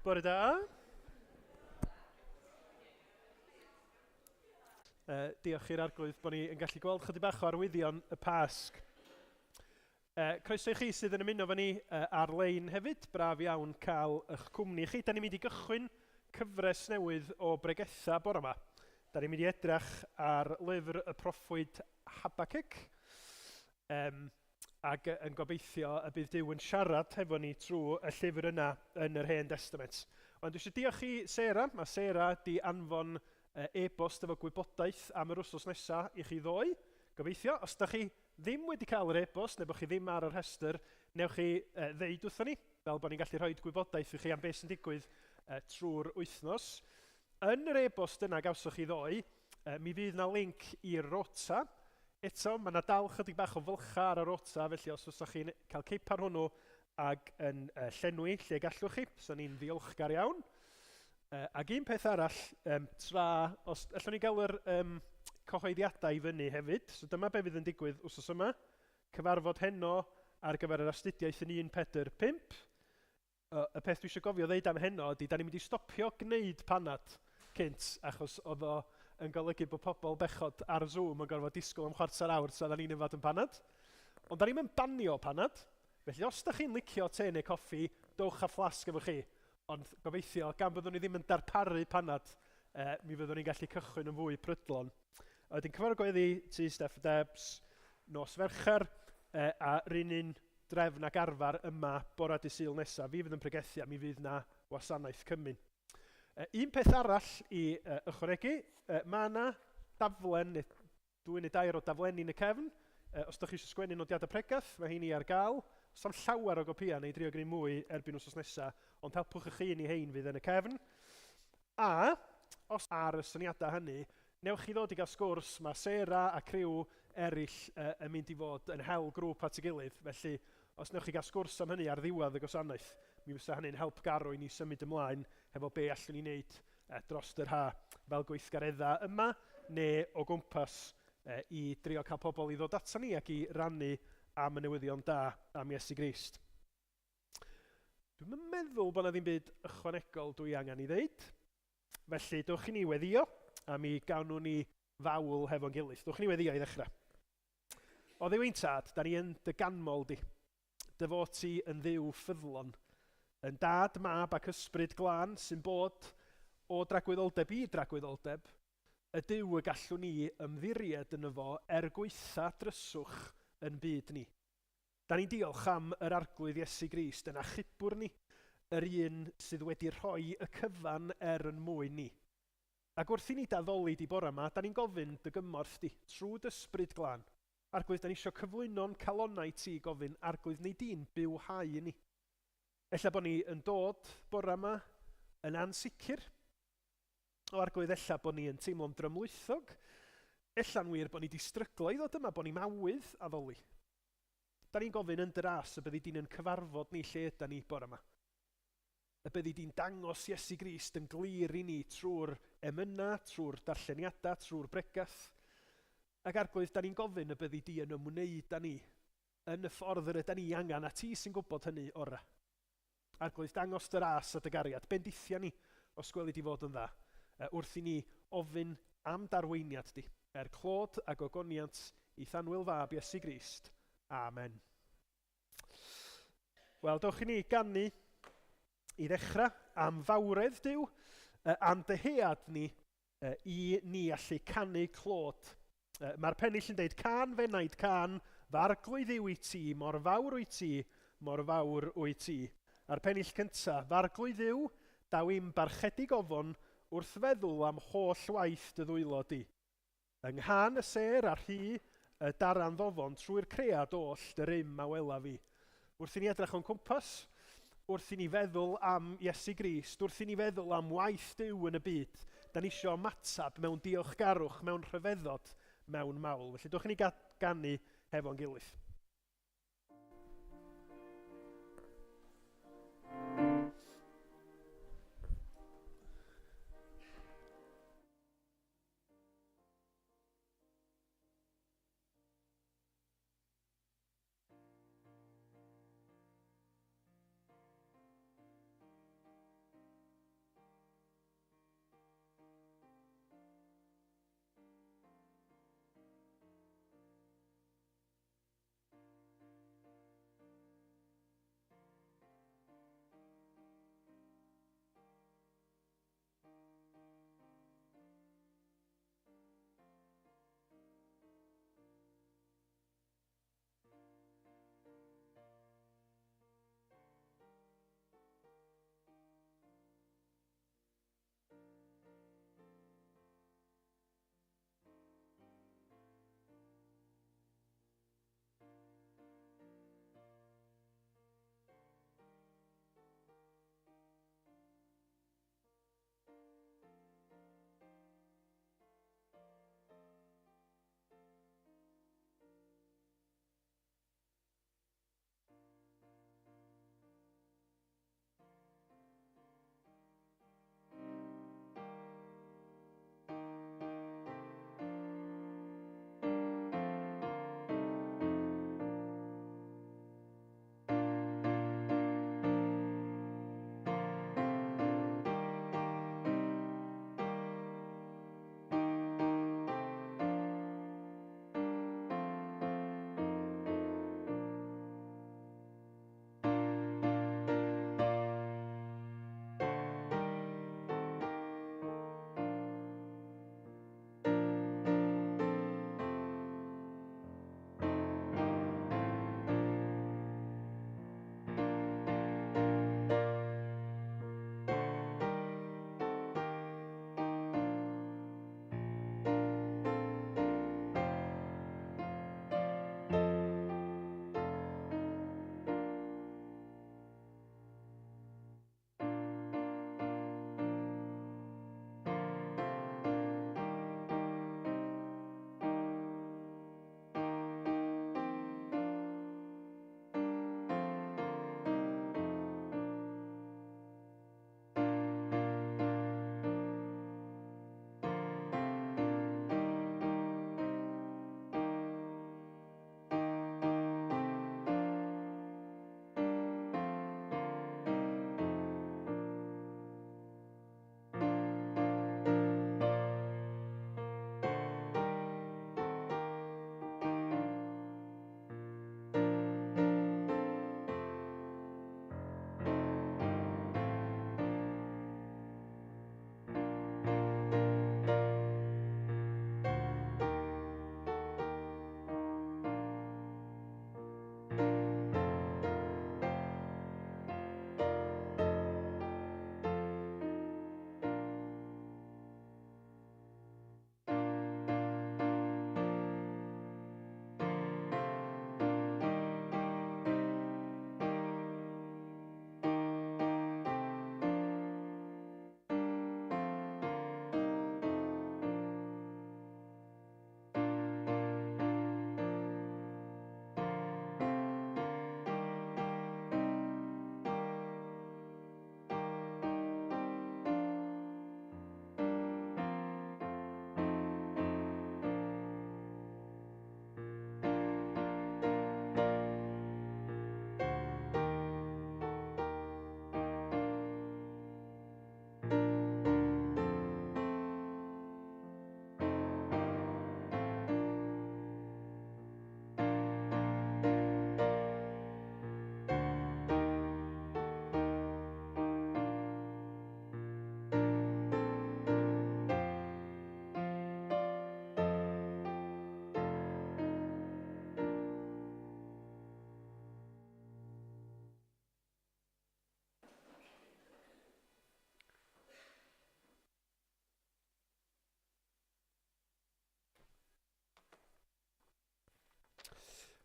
Bore da. Diolch i'r arglwydd bod ni yn gallu gweld chydig bach o arwyddion y Pasg. Croeso i chi sydd yn ymuno fo ni ar-lein hefyd. Braf iawn cael eich cwmni chi. Da ni'n mynd i gychwyn cyfres newydd o bregetha bore yma. Da ni'n mynd i edrych ar lyfr y proffwyd Habacuc. Ac yn gobeithio y bydd Duw yn siarad hefo ni trwy y llyfr yna yn yr Hen Testament. Ond dwi eisiau diolch i Sarah. Mae Sarah di anfon e-bost efo gwybodaeth am yr wsos nesaf i chi ddoi. Gobeithio, os da chi ddim wedi cael yr e-bost neu bod chi ddim ar y rhestr, newch chi ddeud wrthon ni, fel bod ni'n gallu rhoi gwybodaeth i chi am beth sy'n digwydd trwy'r wythnos. Yn yr e-bost yna gawsoch chi ddoi, mi fydd na link i'r rota. Eto, mae yna dal chydig bach o fylcha ar y rota, felly os oes chi'n cael ceip ar hwnnw ac yn llenwi lle gallwch chi, so ni'n ddiolchgar iawn. Ac un peth arall, os allwn ni gael yr cyhoeddiadau i fyny hefyd, so dyma be fydd yn digwydd wsos yma, cyfarfod heno ar gyfer yr astudiaeth yn 145. Y peth dwi eisiau gofio ddeud am heno ydy, da ni'n mynd i stopio gwneud panad cynt, achos oedd o yn golygu bod pobl bechod ar Zoom yn gorfod disgwyl am chwarter awr tra da ni'n yfad yn panad. Ond da ni'n mynd banio panad, felly os da chi'n licio te neu coffi, dowch a fflasg efo chi. Ond gobeithio, gan byddwn ni ddim yn darparu panad, mi fyddwn ni'n gallu cychwyn yn fwy prydlon. Wedyn cyfargoeddi tu Steff Debs, nos Fercher, a rynyn drefn ac arfar yma bore dydd Sul nesaf. Fi fydd yn pregethu a mi fydd na Gwasanaeth Cymru. Un peth arall i ychwanegu, mae yna daflen, dwy neu dair o daflenni yn y cefn. Os ydych chi eisiau sgwennu nodiadau pregath, mae heini ar gael. Os am llawer o gopia neu drio greu mwy erbyn wsos nesaf, ond helpwch eich hun i hein fydd yn y cefn. A, os ar y syniadau hynny, newch chi ddod i gael sgwrs, mae Sarah a criw eraill yn mynd i fod yn hel grŵp at ei gilydd. Felly, os newch chi gael sgwrs am hynny ar ddiwedd y gwasanaeth, mi fysa hynny'n help garw i ni symud ymlaen hefo be allwn ni wneud dros yr ha fel gweithgaredda yma, neu o gwmpas i drio cael pobl i ddod ata ni ac i rannu am y newyddion da am Iesu Grist. Dwi'n meddwl bod na ddim byd ychwanegol dwi angen i ddeud. Felly, dewch i ni weddio, a mi gawn ni fawl hefo'n gilydd. Dewch i ni weddio i ddechrau. O ddiw ein tad, da ni yn dy ganmol di. Dy fod ti yn ddiw ffyddlon. Yn dad, mab ac ysbryd glân sy'n bod o dragwyddoldeb i dragwyddoldeb. Y Duw y gallwn ni ymddiried yn efo gweitha dryswch yn byd ni. Da ni'n diolch am yr arglwydd Iesu Grist yn achubwr ni, yr un sydd wedi rhoi y cyfan yn mwyn ni. Ac wrth i ni daddoli di bore yma, da ni'n gofyn dy gymorth di trwy dy ysbryd glân. Arglwydd, da ni eisiau cyflwyno'n calonnau ti gofyn, arglwydd neu di'n bywhau i ni. Ella bod ni yn dod bore yma yn ansicr, o arglwydd ella bod ni yn teimlo'n drymlwythog, ella'n wir bod ni di stryglo i ddod yma, bod ni mawydd addoli. Da ni'n gofyn yn dras y byddi di'n yn cyfarfod ni lle yda ni bore yma. Y byddi di'n dangos Iesu Grist yn glir i ni trwy'r emyna, trwy'r darlleniadau, trwy'r bregath. Ac arglwydd, da ni'n gofyn y byddi di yn ymwneud â ni, yn y ffordd yr ydyn ni angen, a ti sy'n gwybod hynny ora. Arglwydd, dangos dy ras a dy gariad, bendithia ni os gweli di fod yn dda. Wrth i ni ofyn am darweiniad di, clod a gogoniant i Thanwyl fab Iesu Grist. Amen. Wel, dewch i ni gannu i ddechrau am fawredd Duw, am dyhead ni i ni allu canu clod. Mae'r pennill yn deud, can fenaid can, farglwydd yw i ti, mor fawr wyt ti, mor fawr wyt ti. A'r pennill cyntaf, farglwydd yw, daw i'm barchedig ofon, wrth feddwl am holl waith dy ddwylo di. Yng nghan y ser a rhy, y daran ddofon trwy'r cread oll dy rym a wela fi. Wrth i ni edrych o'n cwmpas, wrth i ni feddwl am Iesu Grist, wrth i ni feddwl am waith Duw yn y byd, da ni isio matab mewn diolchgarwch, mewn rhyfeddod, mewn mawl. Felly dwch i ni ganu hefo'n gilydd.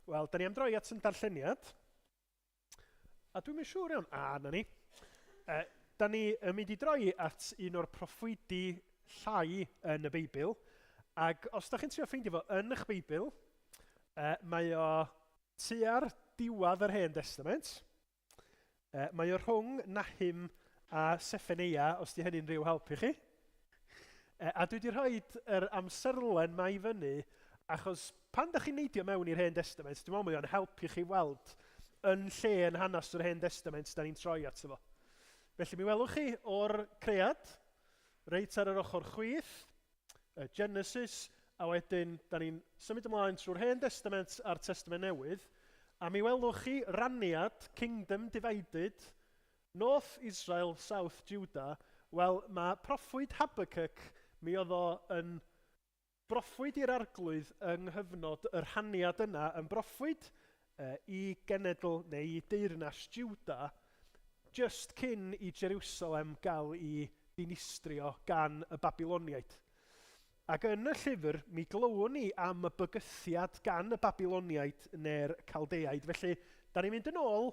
Wel, da ni am droi at yn darlleniad. A dwi'n mynd siŵr iawn, na ni. Da ni yn mynd i droi at un o'r proffwydi llai yn y Beibl. Ac os da chi'n trio ffeindio fo yn eich Beibl, mae o tua'r diwadd yr Hen Testament. Mae o rhwng Nahum a Seffeneia, os di hynny'n rhyw help i chi. A dwi wedi rhoi yr amserlen ma i fyny, achos pan da chi'n neidio mewn i'r Hen Testament, dwi'n meddwl mae o'n helpu chi weld yn lle yn hanes yr Hen Testament da ni'n troi at efo. Felly mi welwch chi o'r cread, reit ar yr ochr chwith, Genesis, a wedyn da ni'n symud ymlaen trwy'r Hen Testament a'r Testament Newydd, a mi welwch chi raniad, Kingdom Divided, North Israel, South Judah. Wel, mae proffwyd Habakkuk, mi oedd o yn broffwyd i'r arglwydd yng nghyfnod yr haniad yna, yn broffwyd i genedl neu i deyrnas Judah, just cyn i Jerusalem gael i dinistrio gan y Babiloniaid. Ac yn y llyfr, mi glywon ni am y bygythiad gan y Babiloniaid neu'r Caldeaid. Felly, da ni'n mynd yn ôl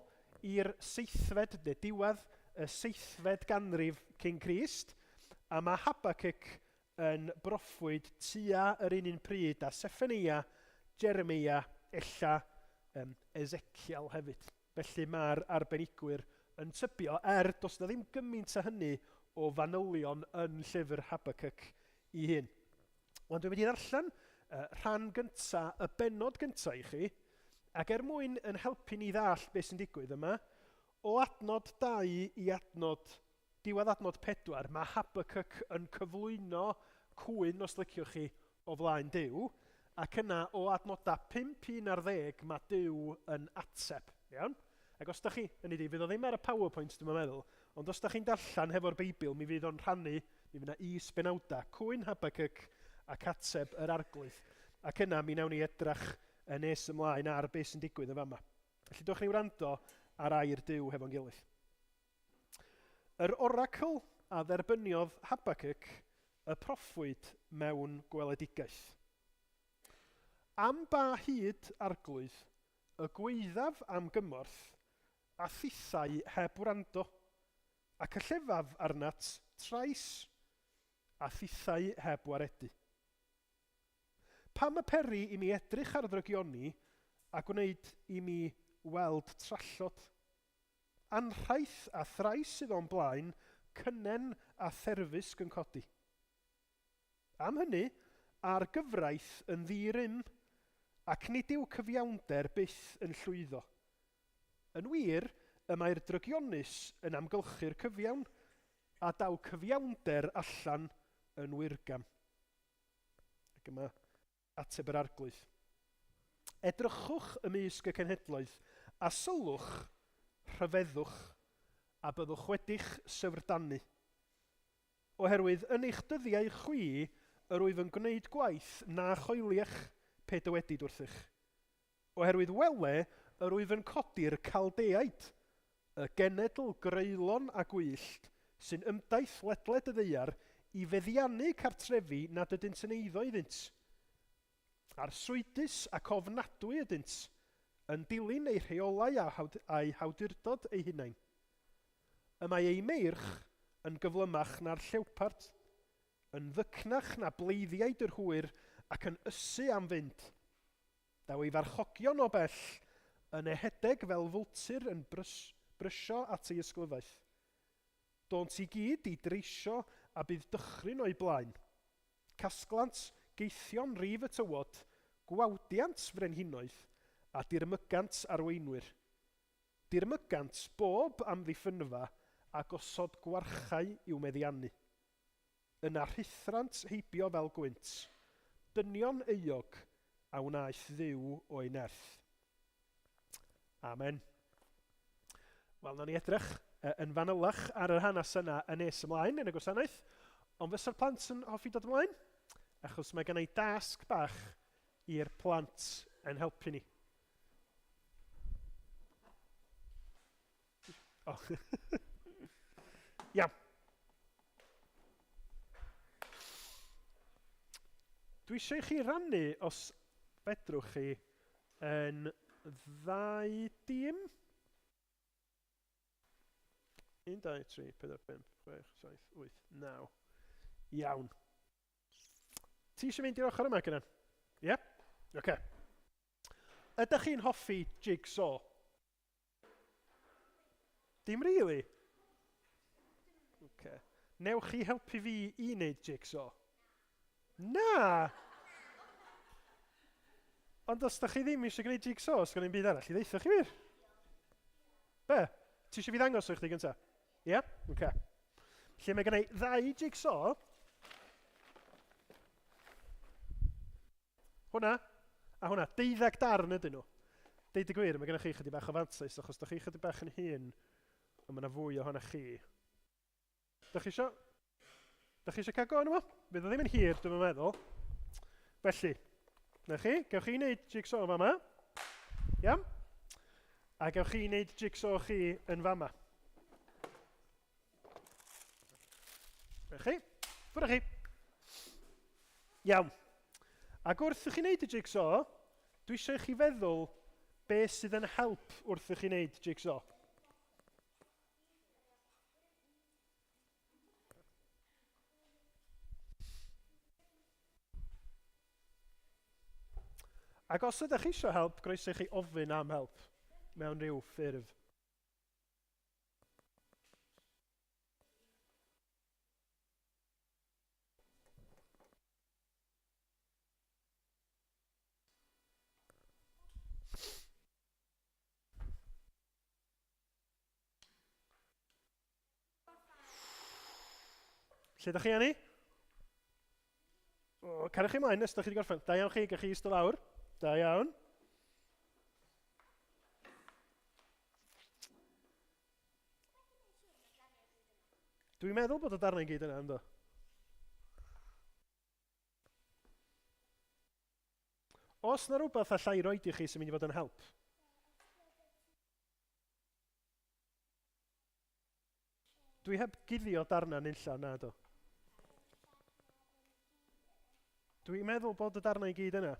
i'r seithfed, neu diwedd y seithfed ganrif cyn Crist, a mae Habakkuk yn broffwyd tua yr un pryd a Seffeneia, Jeremia, ella Ezekiel hefyd. Felly mae'r arbenigwyr yn tybio, dos na ddim gymaint a hynny o fanylion yn llyfr Habakkuk i hun. Ond dwi'n mynd i ddarllen rhan gynta, y benod gynta i chi, ac mwyn yn helpu ni ddall beth sy'n digwydd yma, o adnod 2 i diwedd adnod 4, mae Habakkuk yn cyflwyno cwyn, os liciwch chi, o flaen Duw, ac yna o adnodau 5 i 11 mae Duw yn ateb. Iawn? Ac os da chi, fydd o ddim ar y PowerPoint dwi'n meddwl, ond os da chi'n darllen hefo'r Beibl, mi fydd o'n rhannu, mi fydd yna is-benawda, cwyn Habakkuk ac ateb yr arglwydd. Ac yna mi nawn ni edrach nes ymlaen ar beth sy'n digwydd yn fama. Felly dewch ni wrando ar air Duw hefo'n gilydd. Yr oracl a dderbyniodd Habakkuk y proffwyd mewn gweledigaeth. Am ba hyd arglwydd, y gwaeddaf am gymorth, a thithau heb wrando, ac y llefaf arnat trais, a thithau heb waredu. Pam y peri i mi edrych ar drygioni a gwneud i mi weld trallod? Anrhaith a thrais sydd o'n blaen, cynnen a therfysg yn codi. Am hynny, a'r gyfraith yn ddirym, ac nid yw cyfiawnder byth yn llwyddo. Yn wir, y mae'r drygionus yn amgylchu'r cyfiawn, a daw cyfiawnder allan yn wyrgam. Ac yma ateb yr arglwydd. Edrychwch ymysg y cenhedloedd, a sylwch, rhyfeddwch, a byddwch wedi'ch syfrdanu. Oherwydd yn eich dyddiau chwi, yr wyf yn gwneud gwaith na choeliech pe dywedid wrthych. Oherwydd wele, yr wyf yn codi'r Caldeaid, y genedl greulon a gwyllt, sy'n ymdaith ledled y ddeiar i feddiannu cartrefi nad ydynt yn eiddo iddynt. A'r swydus ac ofnadwy ydynt, yn dilyn ei rheolau a'i hawdurdod ei hunain. Y mae ei meirch yn gyflymach na'r llewpart, yn ddycnach na bleiddiaid yr hwyr ac yn ysu am fynd. Daw ei farchogion o bell yn ehedeg fel fwltur yn brysio at ei ysglyfaeth. Dont i gyd i dreisio a bydd dychryn o'i blaen. Casglant geithion rif y tywod, gwawdiant frenhinoedd a dirmygant arweinwyr. Dirmygant bob amddiffynfa a gosod gwarchau i'w meddiannu. Yna rhithrant heibio fel gwynt, dynion euog a wnaeth Dduw o'i nerth. Amen. Wel, na ni edrych yn fanylach ar yr hanes yna yn nes ymlaen yn y gwasanaeth, ond fysa'r plant yn hoffi dod ymlaen, achos mae gen i dasg bach i'r plant yn helpu ni. Oh. Iawn. Dwi eisiau chi rannu, os fedrwch chi, yn ddau dim. 1, 2, 3, 4, 5, 6, 7, 8, 9. Iawn. Ti eisiau mynd i'r ochr yma gyda? Ie? Yeah? Oce. Ydych chi'n hoffi jigsaw? Dim rili? Oce. Newch chi helpu fi i wneud jigsaw? Na! Ond os da chi ddim eisiau gwneud jigsaw, os gwneud byd arall, i ddeitha chi wir? Be? Ti eisiau fi ddangos o'ch chi gyntaf? Ie? Yeah? Oce. Lle mae gennau ddau jigsaw. Hwna, a hwna, 12 darn ydyn nhw. Deud y gwir, mae gennych chi chydig bach o fantais, achos da chi chydig bach yn hyn, a mae yna fwy o hwnna chi. Da chi eisiau cael go yno fo? Bydd o ddim yn hir, dwi'n meddwl. Felly, na chi, gewch chi wneud jigsaw fama. Iawn? A gewch chi wneud jigsaw chi yn fama. Na chi? Ffwrdd chi. Iawn. Ac wrth i chi wneud y jigsaw, dwi eisiau chi feddwl beth sydd yn help wrth i chi wneud jigsaw. Ac os ydych chi eisiau help, groeso chi ofyn am help mewn rhyw ffurf. Lle ydych chi ani? Cariwch chi mlaen nes ydych chi wedi gorffen. Da iawn chi, gach chi eistedd lawr. Da iawn. Dwi'n meddwl bod y darnau i gyd yna, ynddo? Os na rhywbeth allai roed i chi sy'n mynd i fod yn help? Dwi heb guddio darnau nunlla, na do. Dwi'n meddwl bod y darnau i gyd yna.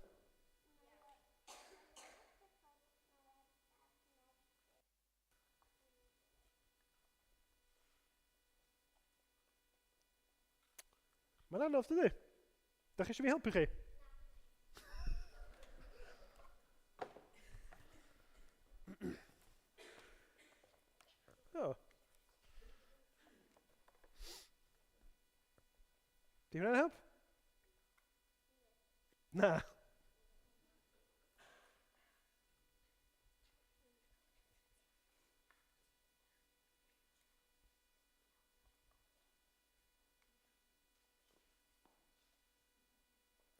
Mae'n anodd, dydy? Da chi eisiau fi helpu chi? O. Di hwnna'n help? Na.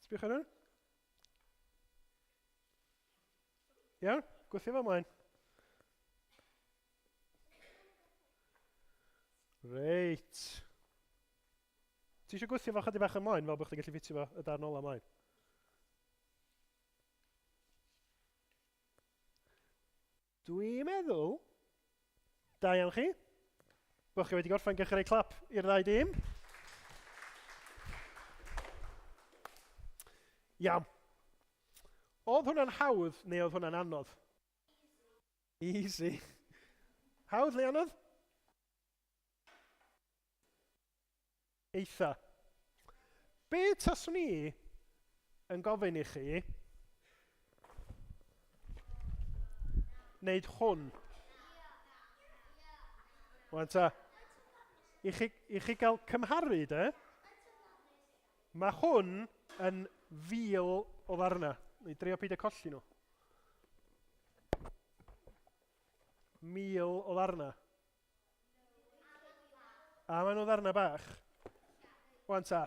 Sbiwch ar hwn? Iawn? Gwthio fo ymlaen. Reit. Ti eisiau gwthio fo chydig bach ymlaen fel bod chdi'n gallu ffitio fo y darn ola ymlaen? Dwi'n meddwl, da iawn chi, bod chi wedi gorffen gech rei clap i'r ddau dim. Iawn. Oedd hwnna'n hawdd neu oedd hwnna'n anodd? Easy. Hawdd neu anodd? Eitha. Be taswn ni yn gofyn i chi wneud hwn? Wan ta, i chi gael cymharu de, mae hwn yn 1000 o ddarna. Neu drio peidio colli nhw. 1000 o ddarna. A maen nhw ddarna bach. Wan ta,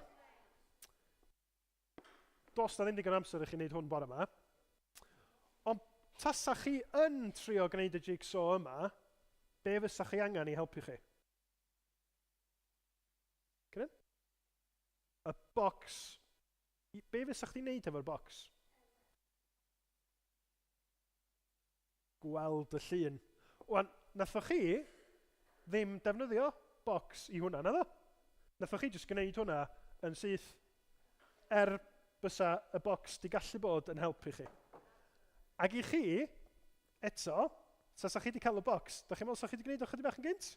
dos na ddim digon amser i chi wneud hwn bore yma. Ond tasa chi yn trio gwneud y jigsaw yma, be fysa chi angen i helpu chi? Cynnyn? Y bocs. Be fysa chdi'n neud efo'r bocs? Gweld y llun. Wan, nathoch chi ddim defnyddio bocs i hwnna, na ddo? Nathoch chi jyst gwneud hwnna yn syth bysa y bocs di gallu bod yn helpu chi. Ac i chi, Eto, sa chi wedi cael y bocs, da chi'n meddwl sa chi wedi gwneud o'ch chydig bach yn gynt?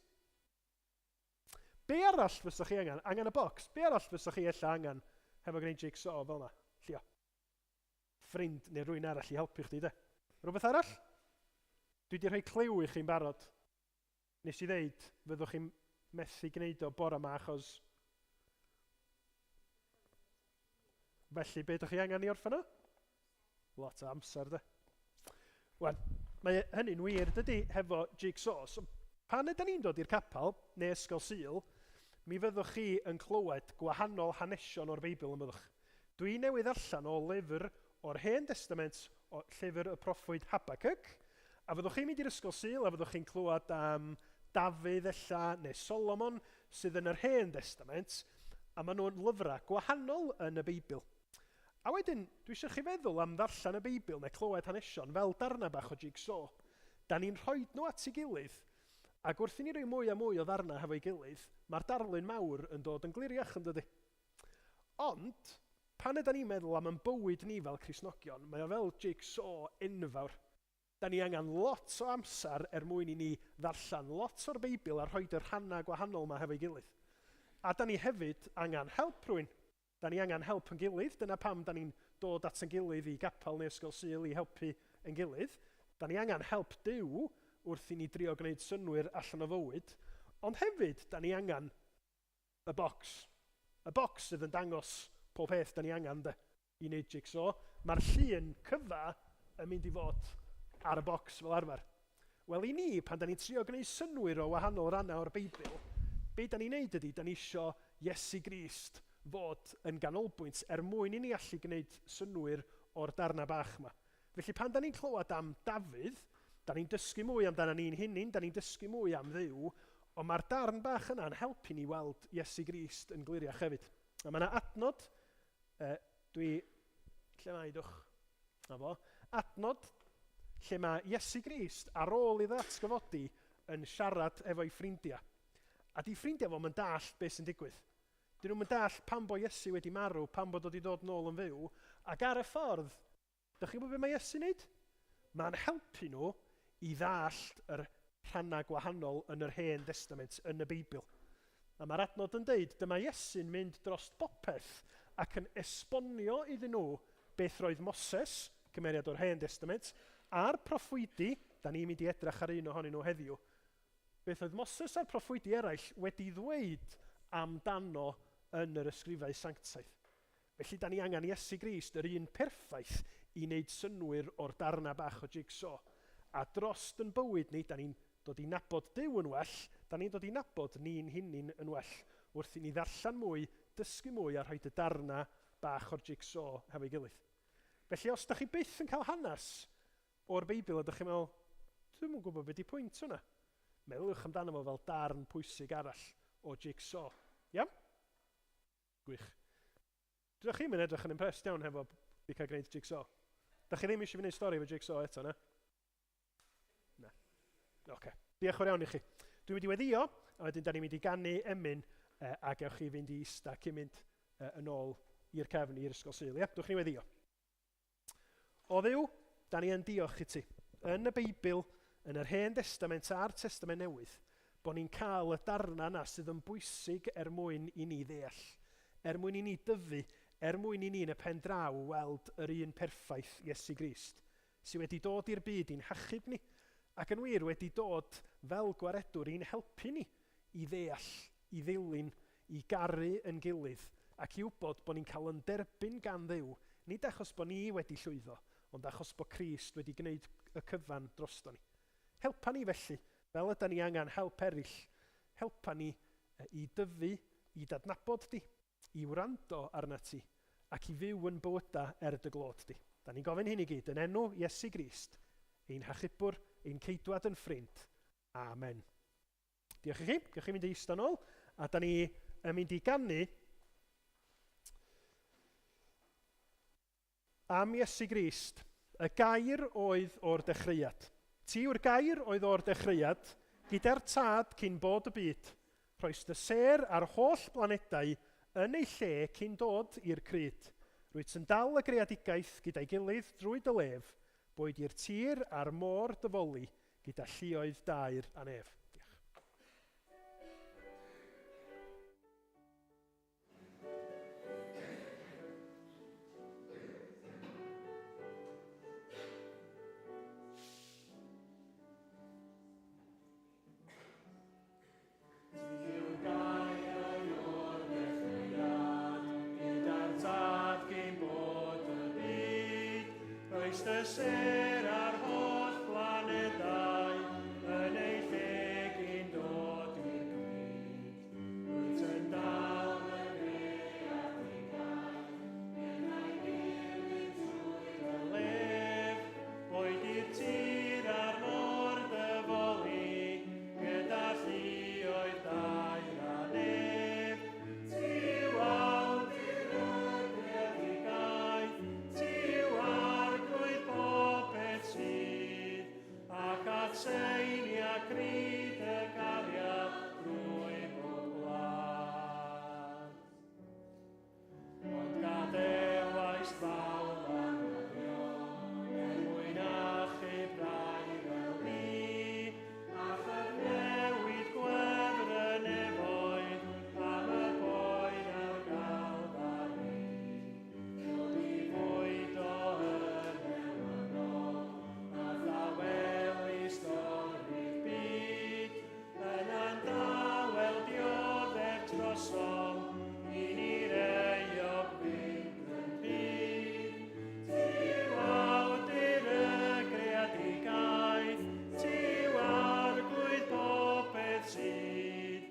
Be arall fysa chi angen? Angen y bocs. Be arall fysa chi ella angen hefo gwneud jigsaw fel yna? Llio. Ffrind neu rwy'n arall i helpu chdi, de. Rhywbeth arall? Dwi wedi rhoi cliw i chi'n barod. Nes i ddeud, fyddwch chi'n methu gwneud o bore yma achos... Felly, be ydych chi angen i orffen o? Lot o amser, de. Wel, mae hynny'n wir, dydy, hefo jigsaw. So, pan ydyn ni'n dod i'r capel, neu ysgol Sul, mi fyddwch chi yn clywed gwahanol hanesion o'r Beibl yn byddwch. Dwi newydd allan o lyfr o'r Hen Testament, o llyfr y proffwyd Habacuc, a fyddwch chi'n mynd i'r ysgol Sul, a fyddwch chi'n clywed am Dafydd ella, neu Solomon, sydd yn yr Hen Testament, a maen nhw'n lyfrau gwahanol yn y Beibl. A wedyn, dwi eisiau chi feddwl am ddarllen y Beibl neu clywed hanesion fel darna bach o jigsaw. Da ni'n rhoi nhw at ei gilydd, ac wrth i ni roi mwy a mwy o ddarna hefo'i gilydd, mae'r darlun mawr yn dod yn gliriach yn dydy. Ond, pan ydyn ni'n meddwl am yn bywyd ni fel Cristnogion, mae o fel jigsaw enfawr. Da ni angen lot o amser mwyn i ni ddarllen lot o'r Beibl a rhoi yr rhannau gwahanol yma hefo'i gilydd. A da ni hefyd angen help rwy'n. Da ni angen help yn gilydd, dyna pam da ni'n dod at yn gilydd i gapel neu ysgol Sul i helpu yn gilydd. Da ni angen help Duw wrth i ni drio gwneud synwyr allan o fywyd. Ond hefyd, da ni angen y bocs. Y bocs sydd yn dangos pob peth da ni angen i wneud jigsaw. Mae'r llun cyfa yn mynd i fod ar y bocs fel arfer. Wel i ni, pan da ni'n trio gwneud synwyr o wahanol rannau o'r Beibl, be da ni'n neud ydy, da ni isio Iesu Grist fod yn ganolbwynt mwyn i ni allu gwneud synwyr o'r darna bach yma. Felly pan da ni'n clywed am Dafydd, da ni'n dysgu mwy amdano ni'n hunain, da ni'n dysgu mwy am Dduw, ond mae'r darn bach yna'n helpu ni weld Iesu Grist yn gliriach hefyd. A mae yna adnod, lle mae dwch? Adnod lle mae Iesu Grist ar ôl i ddatgyfodi yn siarad efo'i ffrindiau. A di ffrindiau fo'n yn dallt beth sy'n digwydd. Dyn nhw'n dall pan bo Iesu wedi marw, pan bod wedi dod nôl yn fyw, ac ar y ffordd, dych chi'n gwybod beth mae Iesu'n neud? Mae'n helpu nhw i ddallt yr rhannau gwahanol yn yr Hen Testament, yn y Beibl. A mae'r adnod yn deud, dyma Iesu'n mynd dros bopeth ac yn esbonio iddyn nhw beth roedd Moses, cymeriad o'r Hen Testament, a'r proffwydi, da ni'n mynd i edrych ar un ohonyn nhw heddiw, beth oedd Moses a'r proffwydi eraill wedi ddweud amdano yn yr ysgrifau sanctaidd. Felly, da ni angen Iesu Grist, yr un perffaith, i wneud synwyr o'r darna bach o jigsaw. A drost yn bywyd ni, da ni'n dod i nabod Duw yn well, da ni'n dod i nabod ni'n hunain yn well, wrth i ni ddarllen mwy, dysgu mwy a rhoi y darna bach o'r jigsaw hefo'i gilydd. Felly, os da chi byth yn cael hanes o'r Beibl, a da chi'n meddwl, dwi'n yn gwybod beth di pwynt hwnna. Meddwch amdano fo fel darn pwysig arall o jigsaw. Iawn? Gwych. Dydych chi'n mynd edrych yn impressed iawn hefo fi cael gwneud jigsaw. Da chi ddim eisiau fi wneud stori efo jigsaw eto, na? Na. Oce. Diolch o'r iawn i chi. Dwi'n mynd i weddio, a wedyn da ni'n mynd i gannu emyn a gewch chi fynd i ista cyn mynd yn ôl i'r cefn i'r ysgol Sul. Ia? Dwch ni weddio. O Dduw, da ni yn diolch i ti. Yn y Beibl, yn yr Hen Testament a'r Testament Newydd, bod ni'n cael y darna yna sydd yn bwysig mwyn i ni ddeall. Mwyn i ni dyfu, mwyn i ni yn y pen draw weld yr un perffaith Iesu Grist, sydd wedi dod i'r byd i'n hachub ni, ac yn wir wedi dod fel gwaredwr i'n helpu ni i ddeall, i ddilyn, i garu yn gilydd, ac i wybod bod ni'n cael yn derbyn gan Dduw, nid achos bod ni wedi llwyddo, ond achos bod Crist wedi gwneud y cyfan drosto ni. Helpa ni felly, fel ydym ni angen help eraill, helpa ni i dyfu, i dadnabod di, i wrando arna ti, ac i fyw yn bywyda dy glod di. Da ni'n gofyn hyn i gyd yn enw Iesu Grist, ein hachubwr, ein ceidwad yn ffrind. Amen. Diolch i chi, gewch chi mynd i eistedd nôl, a da ni yn mynd i gannu am Iesu Grist, y gair oedd o'r dechreuad. Ti yw'r gair oedd o'r dechreuad, gyda'r tad cyn bod y byd, rhoes dy ser ar holl planedau yn ei lle cyn dod i'r cryd. Rwyt yn dal y greadigaeth gyda'i gilydd drwy dy lef, boed i'r tir a'r môr dyfoli gyda lluoedd dair a nef. Ser ar holl planedau yn ei lle gyn dod i'r gwyd. Wyt yn dal yn eadigau, yn ei dilyn trwy'r lef. Boed i'r tir a'r môr dyfoli, gyda lluoedd dair a nef. Tiw awd i'r greadigaeth, tiw arglwydd popeth sydd, ac atseinia cryd y gariad drwy bob gwlad. Ond gadelais fawr anghofio, mwyn achub rai fel ni, a chyfnewid gwefr y nefoedd, am y boen a'r galfari. Dod i fwyd o ynewynol, a ddawelu stori'r byd, yn andawel dioddef drosom, i ni'r euog fynd yn byd. Tiw awdur y greadigaeth, tiw arglwydd popeth sydd,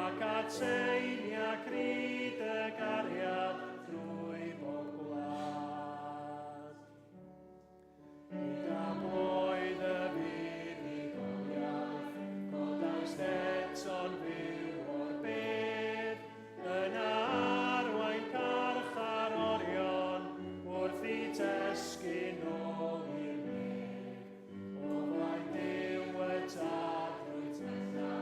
ac atseinia cryd y gariad drwy bob gwlad. Gyda boedd y fuddugoliaeth, godais eto'n fyw o'r bedd, yna arwain carchar orion, wrth i tesgu nôl i'r nef. O flaen Duw y tafrwydd tella,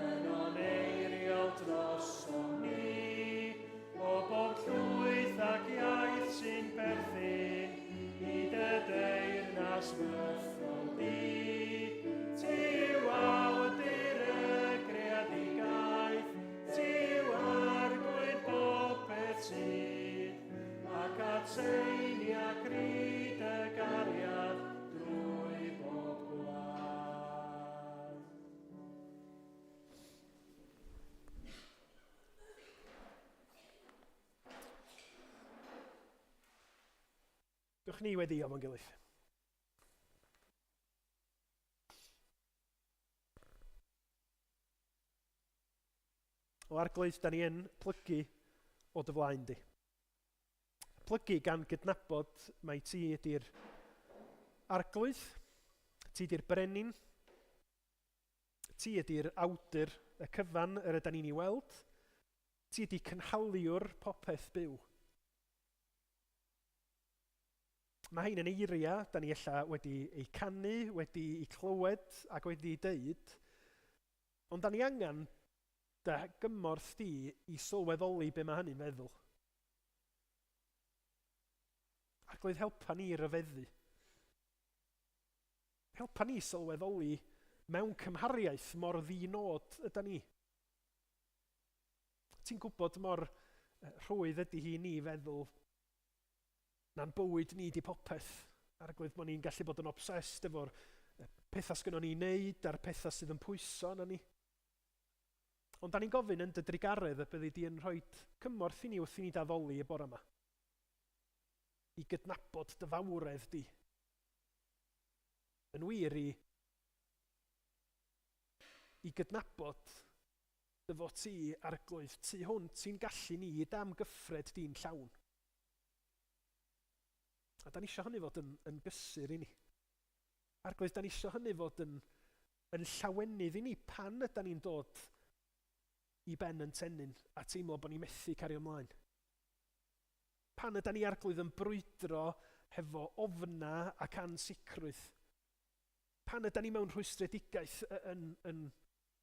yn oneiriol drosom ni, o bob llwyth ac iaith sy'n perthyn, i dy deyrnas mythol di. Tiw awdur y greadigaeth, tiw arglwydd popeth sydd, ac atseinia cryd y gariad drwy bob gwlad. Dwch ni wedi am o'n gilydd. O arglwydd, da ni yn plygu o dy flaen di. Plygu gan gydnabod mai ti ydy'r arglwydd, ti ydy'r brenin, ti ydy'r awdur y cyfan yr ydyn ni'n ei weld, ti ydy cynhaliwr popeth byw. Mae hein yn eiria, da ni ella wedi ei canu, wedi ei clywed ac wedi ei deud, ond da ni angen dy gymorth di i sylweddoli be mae hynny'n feddwl. Arglwydd, helpa ni ryfeddu. Helpa ni sylweddoli mewn cymhariaeth mor ddinod yda ni. Ti'n gwybod mor rhwydd ydy hi ni feddwl na'n bywyd ni di popeth. Arglwydd, bod ni'n gallu bod yn obsessed efo'r pethau sgynnon ni'n neud a'r pethau sydd yn pwyso na ni. Ond da ni'n gofyn yn dy drigaredd y byddi di yn rhoi cymorth i ni wrth i ni daddoli y bore yma. I gydnabod dy fawredd di. Yn wir i gydnabod dy fod ti arglwydd, tu hwnt sy'n gallu ni i dam gyffred di'n llawn. A da ni isio hynny fod yn gysur i ni. Arglwydd, da ni isio hynny fod yn llawenydd i ni pan ydyn ni'n dod i ben yn tenyn a teimlo bod ni methu cario ymlaen. Pan ydyn ni arglwydd yn brwydro hefo ofna ac ansicrwydd. Pan ydyn ni mewn rhwystredigaeth yn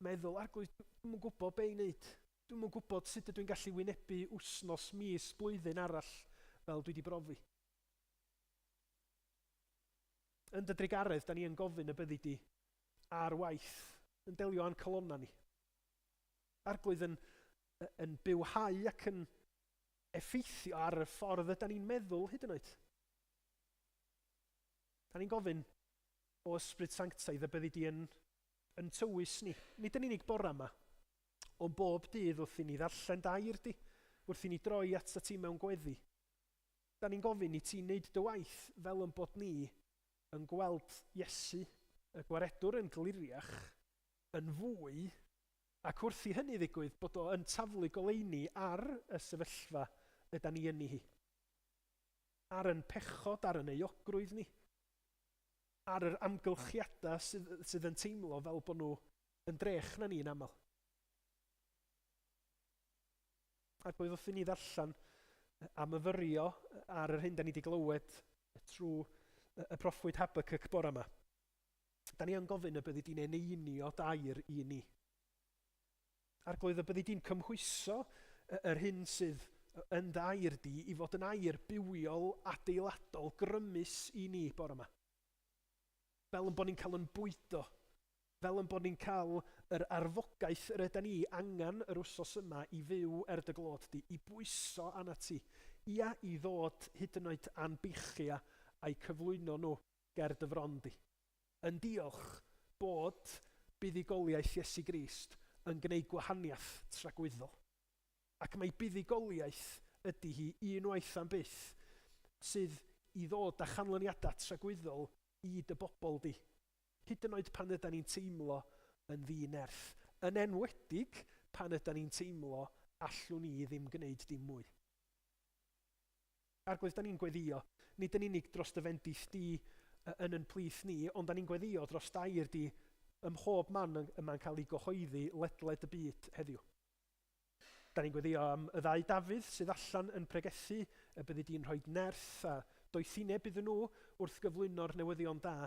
meddwl, arglwydd, dwi'n yn gwybod be i wneud. Dwi'n yn gwybod sut ydw i'n gallu wynebu wsnos, mis, blwyddyn arall fel dwi wedi brofi. Yn dy drigaredd, da ni yn gofyn y byddi di ar waith, yn delio â'n colonna ni. Arglwydd yn bywhau ac yn effeithio ar y ffordd ydyn ni'n meddwl hyd yn oed. Da ni'n gofyn o Ysbryd Sanctaidd y byddi di yn tywys ni. Nid yn unig bora yma, ond bob dydd wrth i ni ddarllen dair di, wrth i ni droi at y ti mewn gweddi. Da ni'n gofyn i ti wneud dy waith fel yn bod ni yn gweld Iesu, y gwaredwr yn gliriach, yn fwy, ac wrth i hynny ddigwydd bod o yn taflu goleuni ar y sefyllfa ydyn ni yn hi. Ar yn pechod, ar yn euogrwydd ni, ar yr amgylchiadau sydd yn teimlo fel bod nhw yn drech na ni'n aml. Ac oedd wrth i ni ddarllen am yfyrio ar yr hyn da ni wedi glywed trwy y proffwyd Habacuc bore yma. Da ni yn gofyn y byddi di'n eneinio dair i ni. Arglwydd y byddi di'n cymhwyso yr hyn sydd yn dair di i fod yn air bywiol, adeiladol, grymus i ni bore yma. Fel yn bod ni'n cael yn bwydo, fel yn bod ni'n cael yr arfogaeth yr ydyn ni angen yr wsos yma i fyw dy glod di, i bwyso anna ti, ia i ddod hyd yn oed anbichia a'i cyflwyno nhw ger dy fron di. Yn diolch bod buddugoliaeth Iesu Grist yn gwneud gwahaniaeth tragwyddol. Ac mae buddugoliaeth ydy hi unwaith am byth sydd i ddod â chanlyniadau tragwyddol i dy bobl di. Hyd yn oed pan ydyn ni'n teimlo yn ddinerth. Yn enwedig pan ydyn ni'n teimlo allwn ni ddim gwneud dim mwy. Arglwydd, da ni'n gweddio, nid yn unig dros dy fendith di yn plith ni, ond da ni'n gweddio dros dair di ym mhob man yma'n cael ei gyhoeddi ledled y byd heddiw. Da ni'n gweddio am y ddau Dafydd sydd allan yn pregethu, y byddi di'n rhoi nerth a doethineb iddyn nhw wrth gyflwyno'r newyddion da,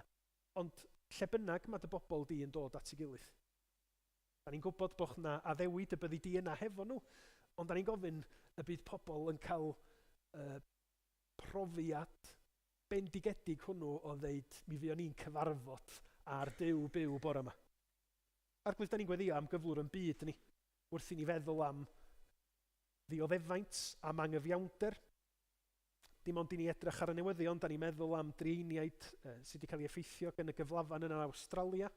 ond lle bynnag mae dy bobl di yn dod at ei gilydd. Da ni'n gwybod bod na addewid y byddi di yna hefo nhw, ond da ni'n gofyn y bydd pobl yn cael profiad bendigedig hwnnw o ddeud mi fuon ni'n cyfarfod ar Duw byw bore yma. Arglwydd, da ni'n gweddio am gyflwr yn byd ni, wrth i ni feddwl am ddioddefaint, am angyfiawnder. Dim ond i ni edrych ar y newyddion, da ni'n meddwl am dreiniaid sydd wedi cael ei effeithio gan y gyflafan yn Awstralia,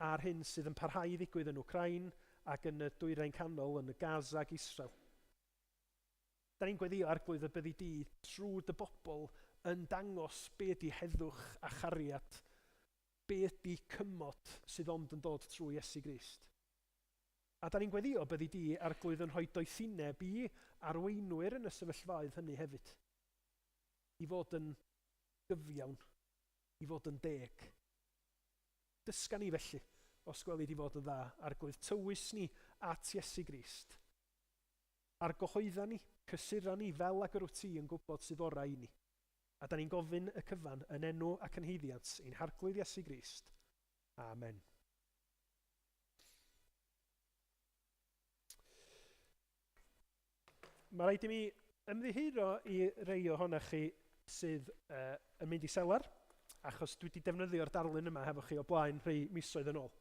a'r hyn sydd yn parhau i ddigwydd yn Wcrain ac yn y dwyrain canol yn y Gaza ac Israel. Da ni'n gweddio arglwydd y byddi di trwy dy bobl yn dangos be ydi heddwch a chariad, be ydi cymod sydd ond yn dod trwy Iesu Grist. A da ni'n gweddio byddi di arglwydd yn rhoi doethineb i arweinwyr yn y sefyllfaoedd hynny hefyd. I fod yn gyfiawn, i fod yn deg. Dysga ni felly, os gweli di fod yn dda, arglwydd tywys ni at Iesu Grist. Argyhoedda ni, cysura ni fel ag yr wyt ti yn gwybod sydd orau i ni. A da ni'n gofyn y cyfan yn enw ac yn heiddiant ein harglwydd Iesu Grist. Amen. Mae rhaid i mi ymddiheuro i rei ohonoch chi sydd yn mynd i selar, achos dwi wedi defnyddio'r darlun yma hefo chi o blaen rhai misoedd yn ôl.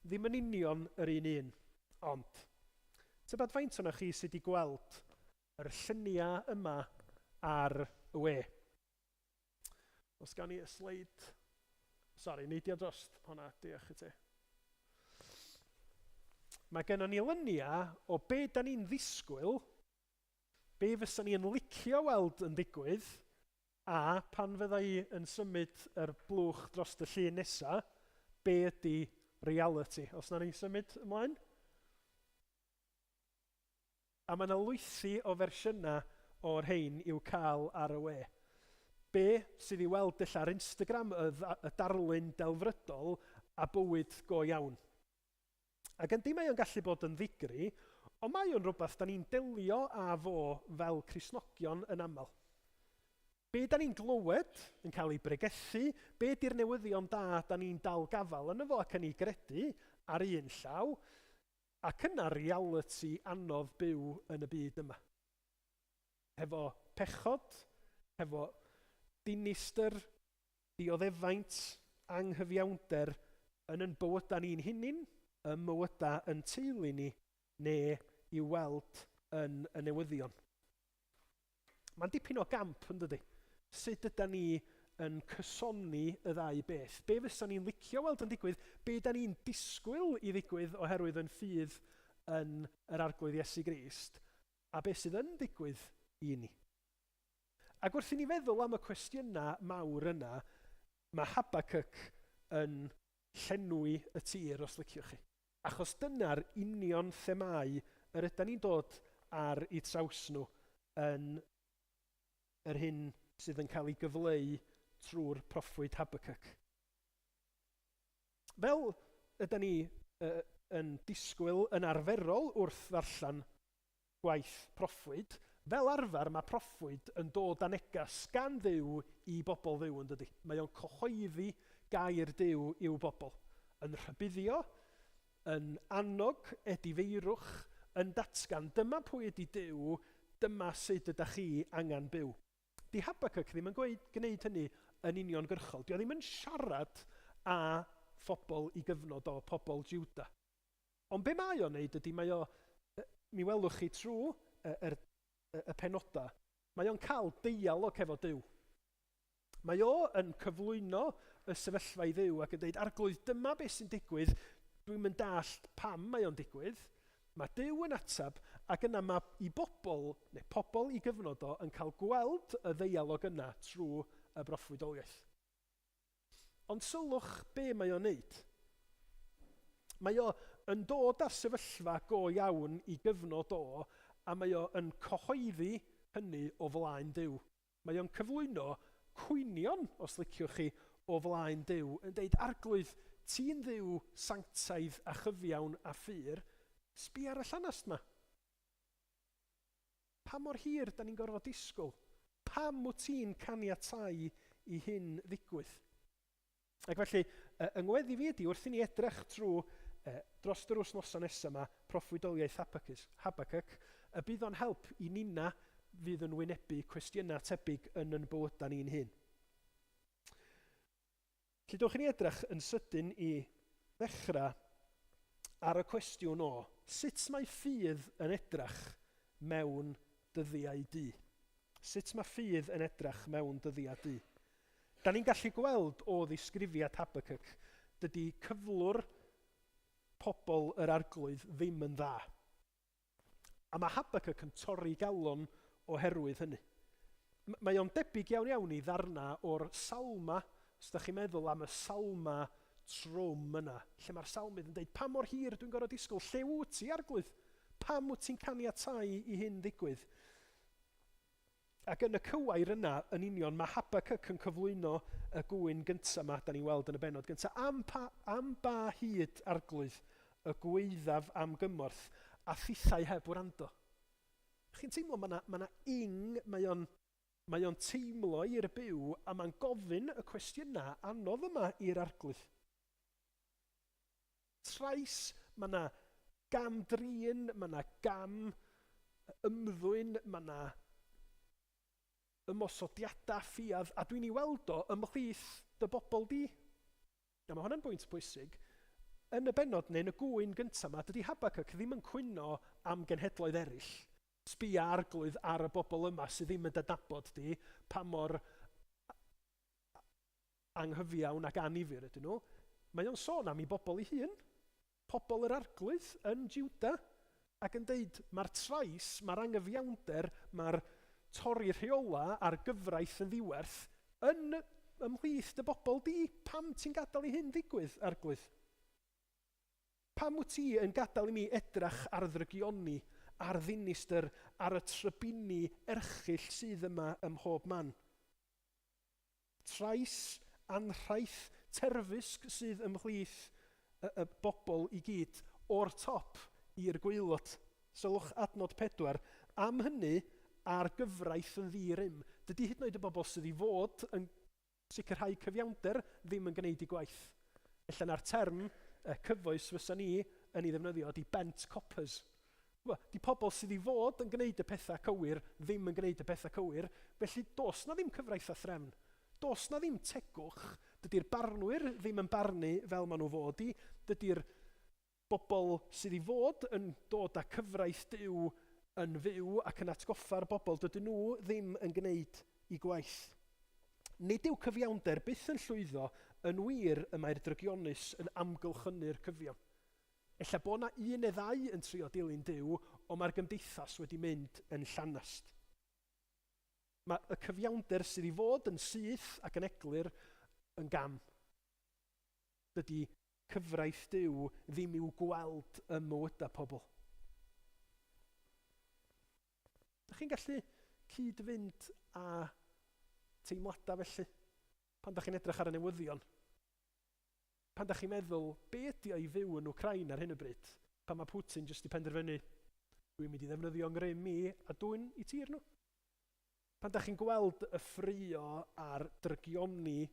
Ddim yn union yr un, ond tybed faint o'na chi sydd wedi gweld yr lluniau yma ar y we. Os gan i y sleid, sori, neidio drost hwnna, diolch i ti. Mae gennym ni luniau o be da ni'n ddisgwyl, be fysa ni'n licio weld yn digwydd, a pan fydda i yn symud yr blwch dros y llun nesa, be ydi reality. Os na ni'n symud ymlaen? A mae yna lwythi o fersiynau o'r rhain i'w cael ar y we. Be sydd i weld illa ar Instagram y darlun delfrydol a bywyd go iawn. Ac yndi mae o'n gallu bod yn ddigri, ond mae o'n rhywbeth da ni'n delio â fo fel Cristnogion yn aml. Be da ni'n glywed yn cael ei bregethu, be di'r newyddion da da ni'n dal gafal yn efo ac yn ei gredu ar un llaw, ac yna reality anodd byw yn y byd yma. Hefo pechod, hefo dinistyr, Dioddefaint anghyfiawnder yn bywydau ni'n hunin, y mywydau yn teulu ni, neu i weld yn y newyddion. Mae'n dipyn o gamp yn dydi. Sut ydyn ni yn cysoni y ddau beth? Be fysa ni'n licio weld yn digwydd? Be da ni'n disgwyl i ddigwydd oherwydd yn ffydd yn yr arglwydd Iesu Grist? A be sydd yn digwydd i ni? Ac wrth i ni feddwl am y cwestiynau mawr yna, mae Habacuc yn llenwi y tir os liciwch chi. Achos dyna'r union themau yr ydyn ni'n dod ar eu traws nhw yn yr hyn sydd yn cael ei gyfleu trwy'r proffwyd Habacuc. Fel ydyn ni yn disgwyl yn arferol wrth ddarllen gwaith proffwyd, fel arfer mae proffwyd yn dod â negas gan Dduw i bobl Dduw yn dydi. Mae o'n cyhoeddi gair Dduw i'w bobl. Yn rhybuddio, yn annog edifeirwch, yn datgan, dyma pwy ydi Dduw, dyma sut ydych chi angen byw. Di Habacuc ddim yn gwneud hynny yn uniongyrchol. Dio ddim yn siarad â phobl i gyfnod o pobl Jiwda. Ond be mae o'n neud ydy, mi welwch chi trwy y penodau, mae o'n cael deialog efo Duw. Mae o yn cyflwyno y sefyllfa i Dduw ac yn dweud, arglwydd, dyma beth sy'n digwydd, dwi'n mynd dallt pam mae o'n digwydd, mae Duw yn atab, ac yna mae i bobl, neu pobl i gyfnod o, yn cael gweld y ddeialog yna trwy y broffwydoliaeth. Ond sylwch be mae o'n neud. Mae o yn dod â sefyllfa go iawn i gyfnod o, a mae o yn cyhoeddi hynny o flaen Duw. Mae o'n cyflwyno cwynion, os liciwch chi, o flaen Duw, yn deud, arglwydd, ti'n Dduw sanctaidd a chyfiawn a ffyr, sbi ar y llanast yma. Pa mor hir da ni'n gorfod disgwyl? Pam wyt ti'n caniatáu i hyn ddigwydd? Ac felly, yng ngweddi fi ydi, wrth i ni edrych trwy dros yr wythnosa nesaf yma, proffwydoliaeth Habacuc, y bydd o'n help i nina fydd yn wynebu cwestiynau tebyg yn bywydau ni'n hyn. Felly dewch i ni edrych yn sydyn i ddechrau ar y cwestiwn o sut mae ffydd yn edrych mewn dyddiau du? Sut mae ffydd yn edrych mewn dyddiau du? Da ni'n gallu gweld o ddisgrifiad Habacuc, dydy cyflwr pobl yr arglwydd ddim yn dda. A mae Habacuc yn torri galon oherwydd hynny. Mae o'n debyg iawn i ddarna o'r salma, os da chi'n meddwl am y salma trwm yna, lle mae'r salmydd yn dweud, pa mor hir dwi'n gorfod disgwyl, lle wyt ti arglwydd? Pam wyt ti'n caniatáu i hyn ddigwydd? Ac yn y cywair yna, yn union, mae Habacuc yn cyflwyno y gwyn gyntaf yma, da ni'n weld yn y benod gyntaf, am ba hyd arglwydd y gwaeddaf am gymorth a thithau heb wrando. Chi'n teimlo, mae o'n teimlo i'r byw a mae'n gofyn y cwestiynau anodd yma i'r arglwydd. Trais, mae yna gam drin, mae yna gam ymddwyn, mae yna ymosodiadau ffiadd, a dwi'n ei weld o ymhlith dy bobl di. A mae hwnna'n bwynt bwysig. Yn y benod neu yn y gwyn gyntaf yma, dydy Habacuc ddim yn cwyno am genhedloedd eraill. Sbïa arglwydd ar y bobl yma sydd ddim yn dadnabod di, pa mor anghyfiawn ac anifyr ydyn nhw. Mae o'n sôn am ei bobl ei hun, pobl yr arglwydd yn Jiwda, ac yn deud mae'r trais, mae'r anghyfiawnder, mae'r torri rheola a'r gyfraith yn ddiwerth yn ymhlith dy bobl di. Pam ti'n gadael i hyn ddigwydd, arglwydd? Pam wyt ti yn gadael i mi edrach ar ddrygioni, ar ddinistyr, ar y trybini erchyll sydd yma ym mhob man? Trais, anrhaith, terfysg sydd ymhlith y bobl i gyd o'r top i'r gwaelod. Sylwch adnod 4. Am hynny, a'r gyfraith yn ddi-rym. Dydy hyd yn oed y bobl sydd i fod yn sicrhau cyfiawnder ddim yn gwneud ei gwaith. Felly na'r term cyfoes fysa ni yn ei ddefnyddio ydy bent coppers. Di pobl sydd i fod yn gwneud y pethau cywir ddim yn gwneud y pethau cywir, felly dos na ddim cyfraith a threfn. Does na ddim tegwch, dydy'r barnwyr ddim yn barnu fel maen nhw fod i, dydy'r bobl sydd i fod yn dod â cyfraith Duw yn fyw ac yn atgoffa'r bobl, dydyn nhw ddim yn gwneud i gwaith. Nid yw cyfiawnder byth yn llwyddo, yn wir y mae'r drygionus yn amgylchynu'r cyfiawn. Ella bod na un neu ddau yn trio dilyn Duw, ond mae'r gymdeithas wedi mynd yn llanast. Mae y cyfiawnder sydd i fod yn syth ac yn eglur yn gam. Dydy cyfraith Duw ddim i'w gweld y mywydau pobl. Dych chi'n gallu cyd-fynd â teimladau felly? Pan dach chi'n edrych ar y newyddion? Pan dach chi'n meddwl, be ydy o i fyw yn Wcrain ar hyn o bryd? Pan mae Putin jyst i penderfynu, dwi'n mynd i ddefnyddio ngrym mi a dwy'n i tir nhw? Pan dach chi'n gweld y ffrio a'r drygioni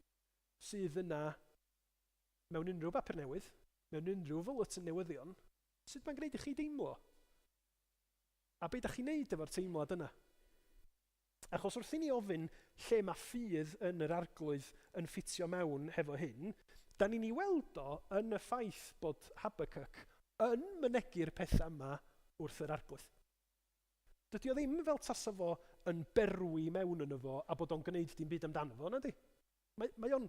sydd yna mewn unrhyw bapur newydd, mewn unrhyw bulletin newyddion, sut mae'n gwneud i chi deimlo? A be dach chi'n neud efo'r teimlad yna? Achos wrth i ni ofyn lle mae ffydd yn yr arglwydd yn ffitio mewn hefo hyn, da ni'n ei weld o yn y ffaith bod Habakkuk yn mynegu'r pethau yma wrth yr arglwydd. Dydy o ddim fel tasa fo yn berwi mewn yn efo a bod o'n gwneud dim byd amdano fo, na di? Mae o'n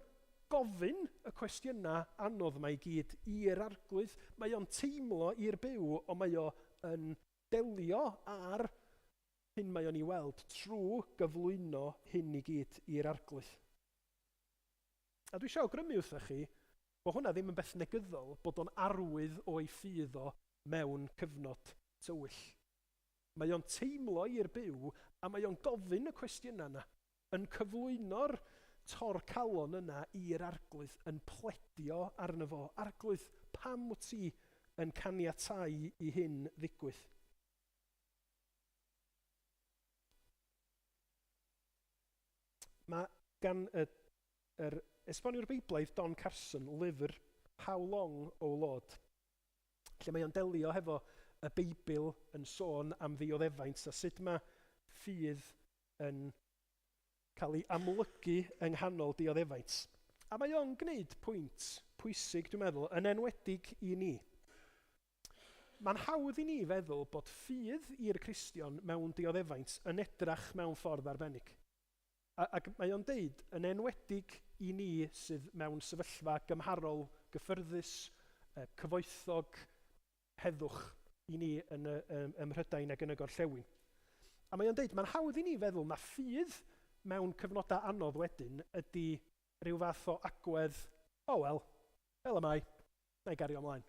gofyn y cwestiynau anodd mae i gyd i'r arglwydd, mae o'n teimlo i'r byw, ond mae o yn delio ar hyn mae o'n ei weld trwy gyflwyno hyn i gyd i'r arglwydd. A dwi eisiau awgrymu wrthych chi bod hwnna ddim yn beth negyddol bod o'n arwydd o'i ffydd o mewn cyfnod tywyll. Mae o'n teimlo i'r byw a mae o'n gofyn y cwestiynau yna yn cyflwyno'r torcalon yna i'r arglwydd yn pledio arno fo. Arglwydd, pam wyt ti yn caniatáu i hyn ddigwydd? Mae gan yr esboniwr Beiblaidd Don Carson lyfr How Long, O Lord, lle mae o'n delio hefo y Beibl yn sôn am ddioddefaint a sut mae ffydd yn cael ei amlygu yng nghanol dioddefaint. A mae o'n gwneud pwynt pwysig, dwi'n meddwl, yn enwedig i ni. Mae'n hawdd i ni feddwl bod ffydd i'r Cristion mewn dioddefaint yn edrach mewn ffordd arbennig. Ac mae o'n deud, yn enwedig i ni sydd mewn sefyllfa gymharol, gyffyrddus, cyfoethog, heddwch i ni yn Mhrydain ac yn y Gorllewin. A mae o'n deud, mae'n hawdd i ni feddwl na ffydd mewn cyfnodau anodd wedyn ydy rhyw fath o agwedd, fel y mae, na i gario ymlaen.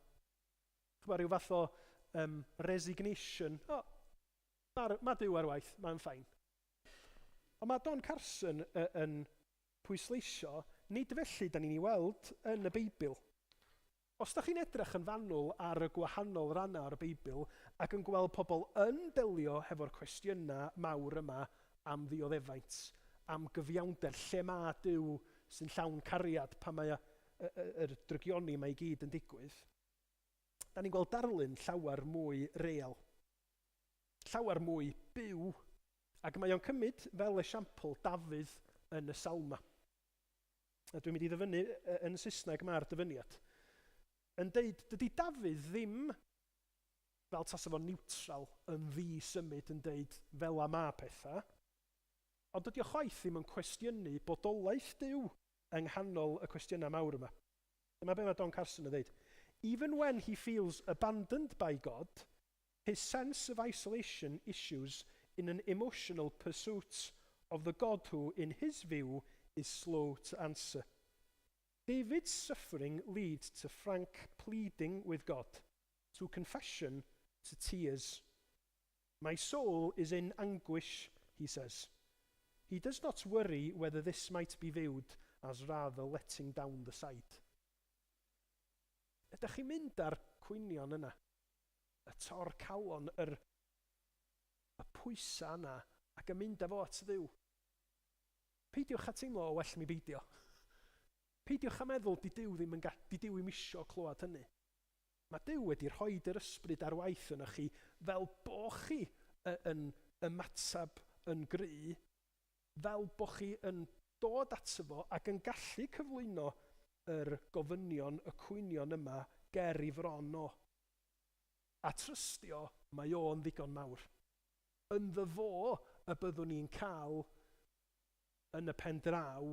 Rhyw fath o resignation, mae Duw ar waith, mae'n ffain. Ond mae Don Carson yn pwysleisio, nid felly da ni'n ei weld yn y Beibl. Os da chi'n edrych yn fanwl ar y gwahanol rannau o'r Beibl ac yn gweld pobl yn delio hefo'r cwestiynau mawr yma am ddioddefaint, am gyfiawnder, lle mae Duw sy'n llawn cariad pan mae yr drygioni mae i gyd yn digwydd, da ni'n gweld darlun llawer mwy real, llawer mwy byw. Ac mae o'n cymryd fel esiampl Dafydd yn y Salma. A dwi'n mynd i ddyfynu yn Saesneg mae'r dyfyniad. Yn deud, dydy Dafydd ddim fel tasa fo'n niwtral yn ddi-symud yn deud fel a ma pethau, ond dydy o chwaith ddim yn cwestiynu bodolaeth Duw yng nghanol y cwestiynau mawr yma. Dyma be mae Don Carson yn deud. Even when he feels abandoned by God, his sense of isolation issues in an emotional pursuit of the God who, in his view, is slow to answer. David's suffering leads to frank pleading with God, to confession, to tears. My soul is in anguish, he says. He does not worry whether this might be viewed as rather letting down the sight. Ydych chi'n mynd ar cwynion yna? Y torcalon, y pwysa yna, ac yn mynd efo at Dduw. Peidiwch a teimlo o well mi beidio. Peidiwch a meddwl di Duw ddim isio clywed hynny. Mae Duw wedi rhoid yr ysbryd ar waith yna chi fel bo chi yn ymatab yn gry, fel bo chi yn dod ato fo ac yn gallu cyflwyno yr gofynion, y cwynion yma ger I fron o. A trystio, mae o'n ddigon mawr. Ynddo fo y byddwn ni'n cael yn y pen draw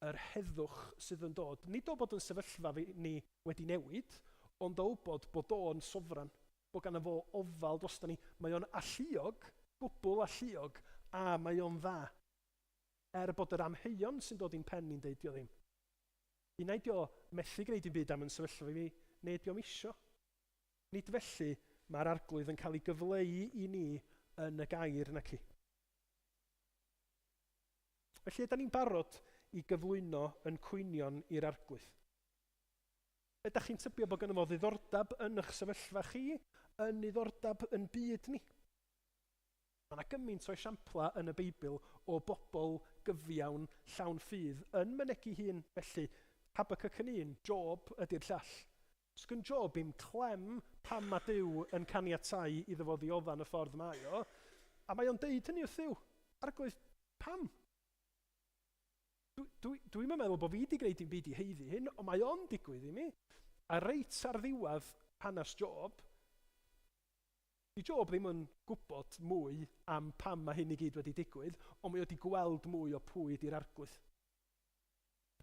yr heddwch sydd yn dod. Nid o bod yn sefyllfa ni wedi newid, ond o wybod bod o'n sofran, bod gan fo ofal drosto ni. Mae o'n alluog, gwbl alluog, a mae o'n dda. Bod yr amheuon sy'n dod i'n pen ni'n deud o ddim. Unai dio methu gwneud i'n byd am yn sefyllfa fi, neu diom isio. Nid felly mae'r arglwydd yn cael ei gyfleu I ni yn y gair na ci. Felly ydym ni'n barod I gyflwyno yn cwynion i'r arglwydd. Ydych chi'n tybio bod gynno fo ddiddordeb yn eich sefyllfa chi, yn ddiddordeb yn byd ni? Mae yna gymaint o esiampla yn y Beibl o bobl gyfiawn llawn ffydd yn mynegu hun. Felly, Habakkuk yn un, Job ydy'r llall. Os gyn Job i'm clem pam mae Duw yn caniatáu iddo fo ddioddan y ffordd mae o, a mae o'n deud hynny wrth Duw. Arglwydd, pam? Dwi'n meddwl bod fi wedi gwneud i'n byd I heiddi hyn, ond mae o'n digwydd I mi. A reit ar ddiwedd hanes Job, Di Job ddim yn gwybod mwy am pam mae hyn I gyd wedi digwydd, ond mae wedi gweld mwy o pwy di'r arglwydd.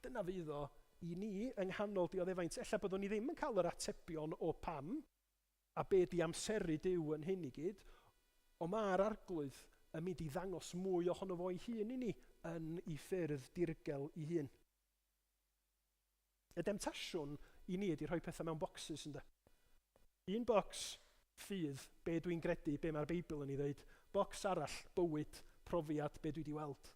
Dyna fydd o I ni yng nghanol dioddefaint. Ella byddwn ni ddim yn cael yr atebion o pam a be di amseru Duw yn hyn I gyd, ond mae'r arglwydd yn mynd I ddangos mwy ohono fo I hun I ni yn I ffyrdd dirgel I hun. Y demtasiwn I ni ydy rhoi pethau mewn bocsys ynde. Un bocs ffydd, be dwi'n gredu, be mae'r Beibl yn ei ddweud. Bocs arall, bywyd, profiad, be dwi wedi weld.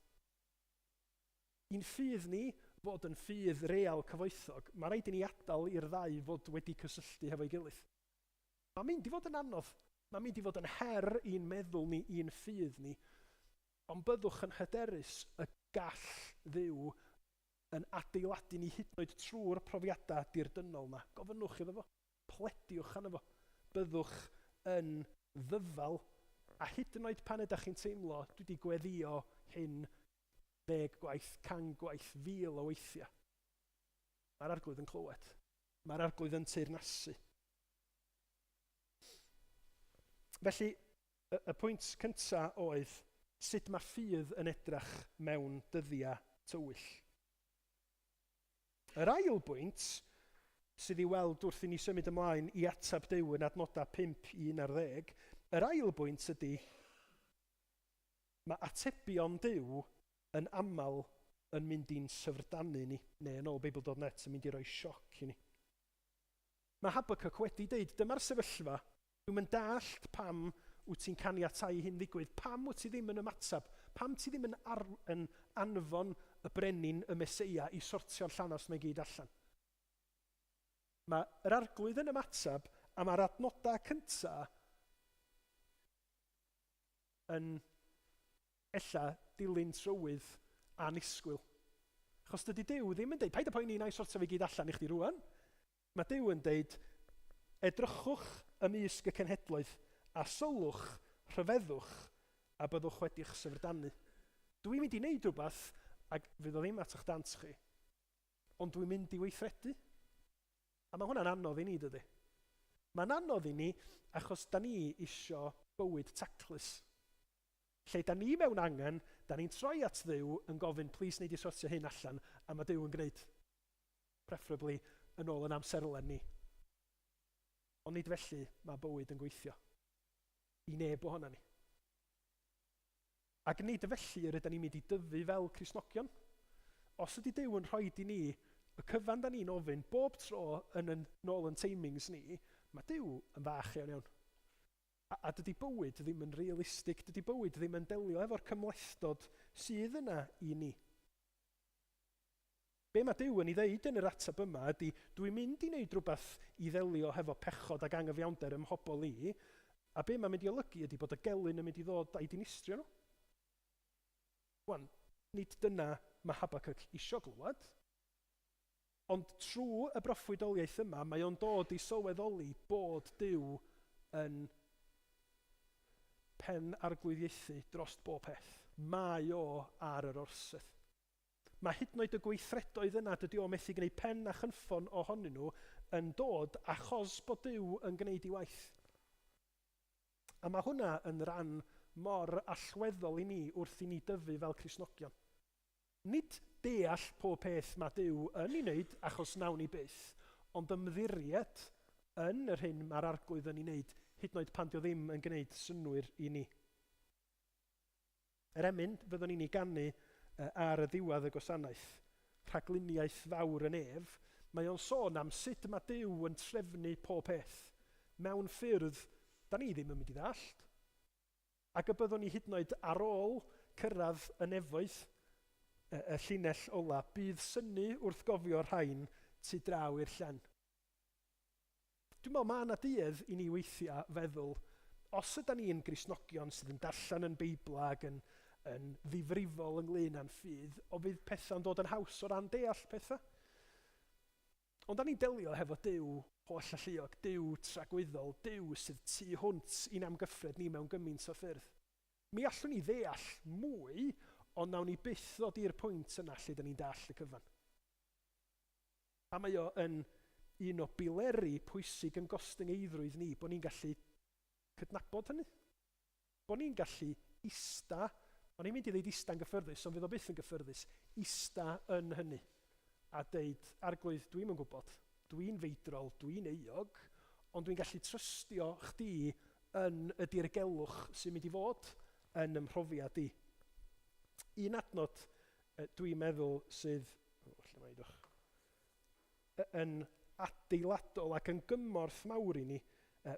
Un ffydd ni fod yn ffydd real cyfoethog, mae rhaid I ni adael i'r ddau fod wedi cysylltu hefo'i gilydd. Mae'n mynd I fod yn anodd. Mae'n mynd I fod yn her i'n meddwl ni, i'n ffydd ni, ond byddwch yn hyderus y gall Dduw yn adeiladu ni hyd yn oed trwy'r profiadau dirdynol yma. Gofynnwch iddo fo, plediwch arno fo. Byddwch yn ddyfal, a hyd yn oed pan ydych chi'n teimlo, dwi wedi gweddio hyn 10 gwaith, 100 gwaith, 1000 o weithiau. Mae'r arglwydd yn clywed. Mae'r arglwydd yn teyrnasu. Felly, y pwynt cyntaf oedd sut mae ffydd yn edrych mewn dyddiau tywyll. Yr ail bwynt sydd I weld wrth I ni symud ymlaen I atab Duw yn adnodau 5 I 11, yr ail bwynt ydy mae atebion Duw yn aml yn mynd i'n syfrdanu ni, neu yn ôl Beibl.net yn mynd I roi sioc I ni. Mae Habakkuk wedi deud, dyma'r sefyllfa, dwi'n mynd dallt pam wyt ti'n caniatáu hyn ddigwydd, pam wyt ti ddim yn ymatab, pam ti ddim yn anfon y brenin y Meseia I sortio'r llanas mae gyd allan. Mae'r arglwydd yn ymatab a mae'r adnodau cyntaf yn ella dilyn trywydd anisgwyl. Achos dydy Duw ddim yn deud, paid y poeni na I sortio fi gyd allan I chdi rwan. Mae Duw yn deud, edrychwch ymysg y cenhedloedd a sylwch, rhyfeddwch a byddwch wedi'ch syfrdanu. Dwi'n mynd I wneud rhywbeth ac fydd o ddim at eich dant chi, ond dwi'n mynd I weithredu. A mae hwnna'n anodd I ni, dydy. Mae'n anodd I ni achos da ni isio bywyd taclus. Lle da ni mewn angen, da ni'n troi at Dduw yn gofyn, please neud I sortio hyn allan, a mae Duw yn gwneud, preferably yn ôl yn amserlen ni. Ond nid felly mae bywyd yn gweithio. I neb ohona ni. Ac nid felly rydyn ni'n mynd I dyfu fel Cristnogion. Os ydy Duw yn rhoi I ni y cyfan da ni'n ofyn bob tro yn nôl yn teimings ni, mae Duw yn fach iawn iawn. A dydy bywyd ddim yn realistig, dydy bywyd ddim yn delio efo'r cymlethdod sydd yna I ni. Be mae Duw yn ei ddeud yn yr atab yma ydy, dwi'n mynd I wneud rhywbeth I ddelio hefo pechod ag angyfiawnder ym mhobol I, a be mae'n mynd I olygu ydy bod y gelyn yn mynd I ddod a'i dinistrio nhw. Wan, nid dyna mae Habakkuk isio glywed, ond trwy y broffwydoliaeth yma, mae o'n dod I sylweddoli bod Duw yn pen arglwyddiaethu dros bob peth. Mae o ar yr orsedd. Mae hyd yn oed y gweithredoedd yna, dydy o methu gwneud pen a chynffon ohonyn nhw, yn dod achos bod Duw yn gwneud ei waith. A mae hwnna yn ran mor allweddol i ni wrth i ni dyfu fel Cristnogion. Nid deall pob peth mae Duw yn ei wneud achos nawn ni byth, ond ymddiried yn yr hyn mae'r arglwydd yn ei wneud, hyd yn oed pan dio ddim yn gwneud synnwyr i ni. Yr emyn fyddwn ni'n ei ganu ar y ddiwedd y gwasanaeth, rhagluniaeth fawr yn ef, mae o'n sôn am sut mae Duw yn trefnu pob peth mewn ffyrdd da ni ddim yn mynd i ddallt. Ac y byddwn ni hyd yn oed ar ôl cyrraedd y nefoedd, y llinell ola, bydd synnu wrth gofio rhain tu draw i'r llen. Dwi'n meddwl mae yna duedd i ni weithiau feddwl, os ydyn ni'n Gristnogion sydd yn darllen yn Beibl ac yn ddifrifol ynglyn â'n ffydd, o fydd pethau'n dod yn haws o ran deall pethau. Ond da ni'n delio hefo Duw holl alluog, Duw tragwyddol, Duw sydd tu hwnt i'n amgyffred ni mewn gymaint o ffyrdd. Mi allwn ni ddeall mwy, ond nawn ni byth ddod i'r pwynt yna lle da ni'n dall y cyfan. A mae o yn un o bileri pwysig yn gostyngeidrwydd ni, bod ni'n gallu cydnabod hynny. Bod ni'n gallu ista, o'n i'n mynd i ddeud ista'n gyffyrddus, ond fydd o byth yn gyffyrddus, ista yn hynny. A deud, arglwydd, dwi'n yn gwybod, dwi'n feidrol, dwi'n euog, ond dwi'n gallu trystio chdi yn y dirgelwch sy'n mynd i fod yn ymhrofiad i. Un adnod dwi'n meddwl sydd yn adeiladol ac yn gymorth mawr i ni,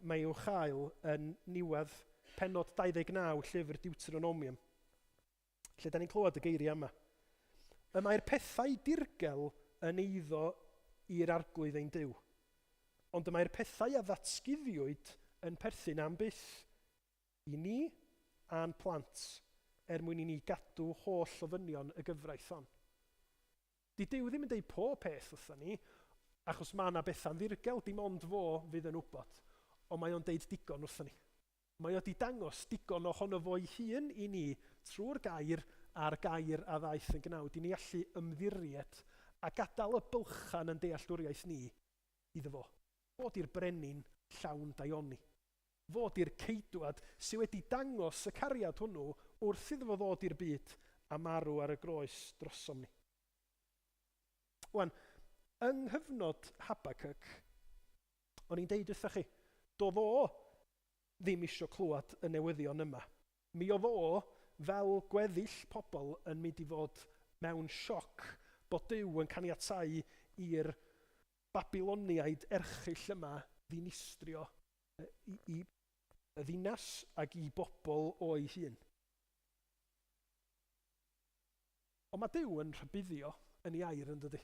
mae i'w chael yn niwedd pennod 29 llyfr Deuteronomium, lle da ni'n clywed y geiriau yma. Y mae'r pethau dirgel yn eiddo i'r arglwydd ein Duw, ond y mae'r pethau a ddatguddiwyd yn perthyn am byth i ni a'n plant, mwyn i ni gadw holl ofynion y gyfraith hon. Di Duw ddim yn deud pob peth wrthon ni, achos mae yna betha'n ddirgel, dim ond fo fydd yn wybod, ond mae o'n deud digon wrthon ni. Mae o di dangos digon ohono fo'i hun i ni trwy'r gair a'r gair a ddaeth yn gnawd, i ni allu ymddiried a gadael y bylchan yn dealltwriaeth ni iddo fo. Fod i'r brenin llawn daioni. Fod i'r ceidwad sydd wedi dangos y cariad hwnnw wrth iddo fo ddod i'r byd a marw ar y groes drosom ni. Wan, yng nghyfnod Habacuc, o'n i'n deud wrthych chi, doedd o ddim isio clywed y newyddion yma. Mi oedd o, fel gweddill pobl, yn mynd i fod mewn sioc bod Duw yn caniatáu i'r Babiloniaid erchyll yma ddinistrio i y ddinas ac i bobl o'i hun. Ond mae Duw yn rhybuddio yn ei air yn dydi.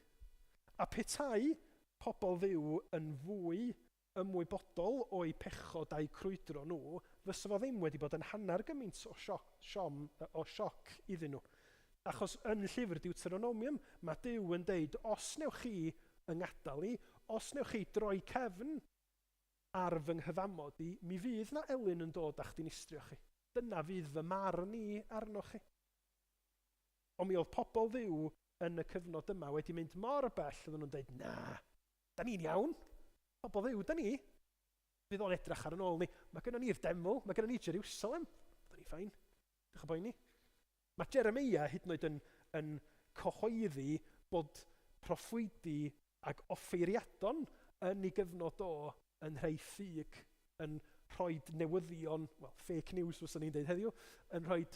A petai pobl Dduw yn fwy ymwybodol o'i pechod a'i crwydro nhw, fysa fo ddim wedi bod yn hanner gymaint o sioc iddyn nhw. Achos yn llyfr Deuteronomium, mae Duw yn deud, os newch chi yng ngadael i, os newch chi droi cefn ar fy nghyfamod i, mi fydd na elyn yn dod a'ch dinistrio chi. Dyna fydd fy marn i arnoch chi. Ond mi oedd pobl Dduw yn y cyfnod yma wedi mynd mor bell, oedden nhw'n deud, na, da ni'n iawn, pobl Dduw, da ni. Fydd o'n edrach ar yn ôl ni. Mae gennym ni'r deml, mae gennym ni Jerusalem, da ni ffain, dych chi'n boi ni. Mae Jeremia hyd yn oed yn cyhoeddi bod proffwydi ac offeiriadon yn ei gyfnod o yn rhoi ffug, yn rhoi newyddion, well, fake news fysa ni'n deud heddiw, yn rhoi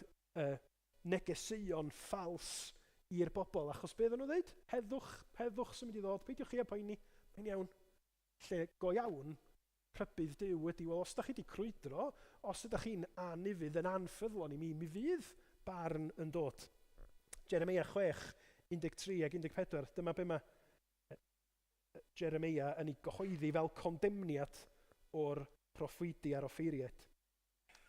negeseuon ffals i'r bobl, achos beth yn nhw dweud? Heddwch sy'n mynd i ddod, peidiwch chi a poeni, mae'n iawn. Lle go iawn, rhybydd Duw wedi, wel, os da chi wedi crwydro, os ydych chi'n anifydd yn anffyddlon i mi fydd barn yn dod. Jeremia 6, 13 ac 14, dyma be mae Jeremia yn ei gyhoeddi fel condemniad o'r proffwydi a'r offeiriad.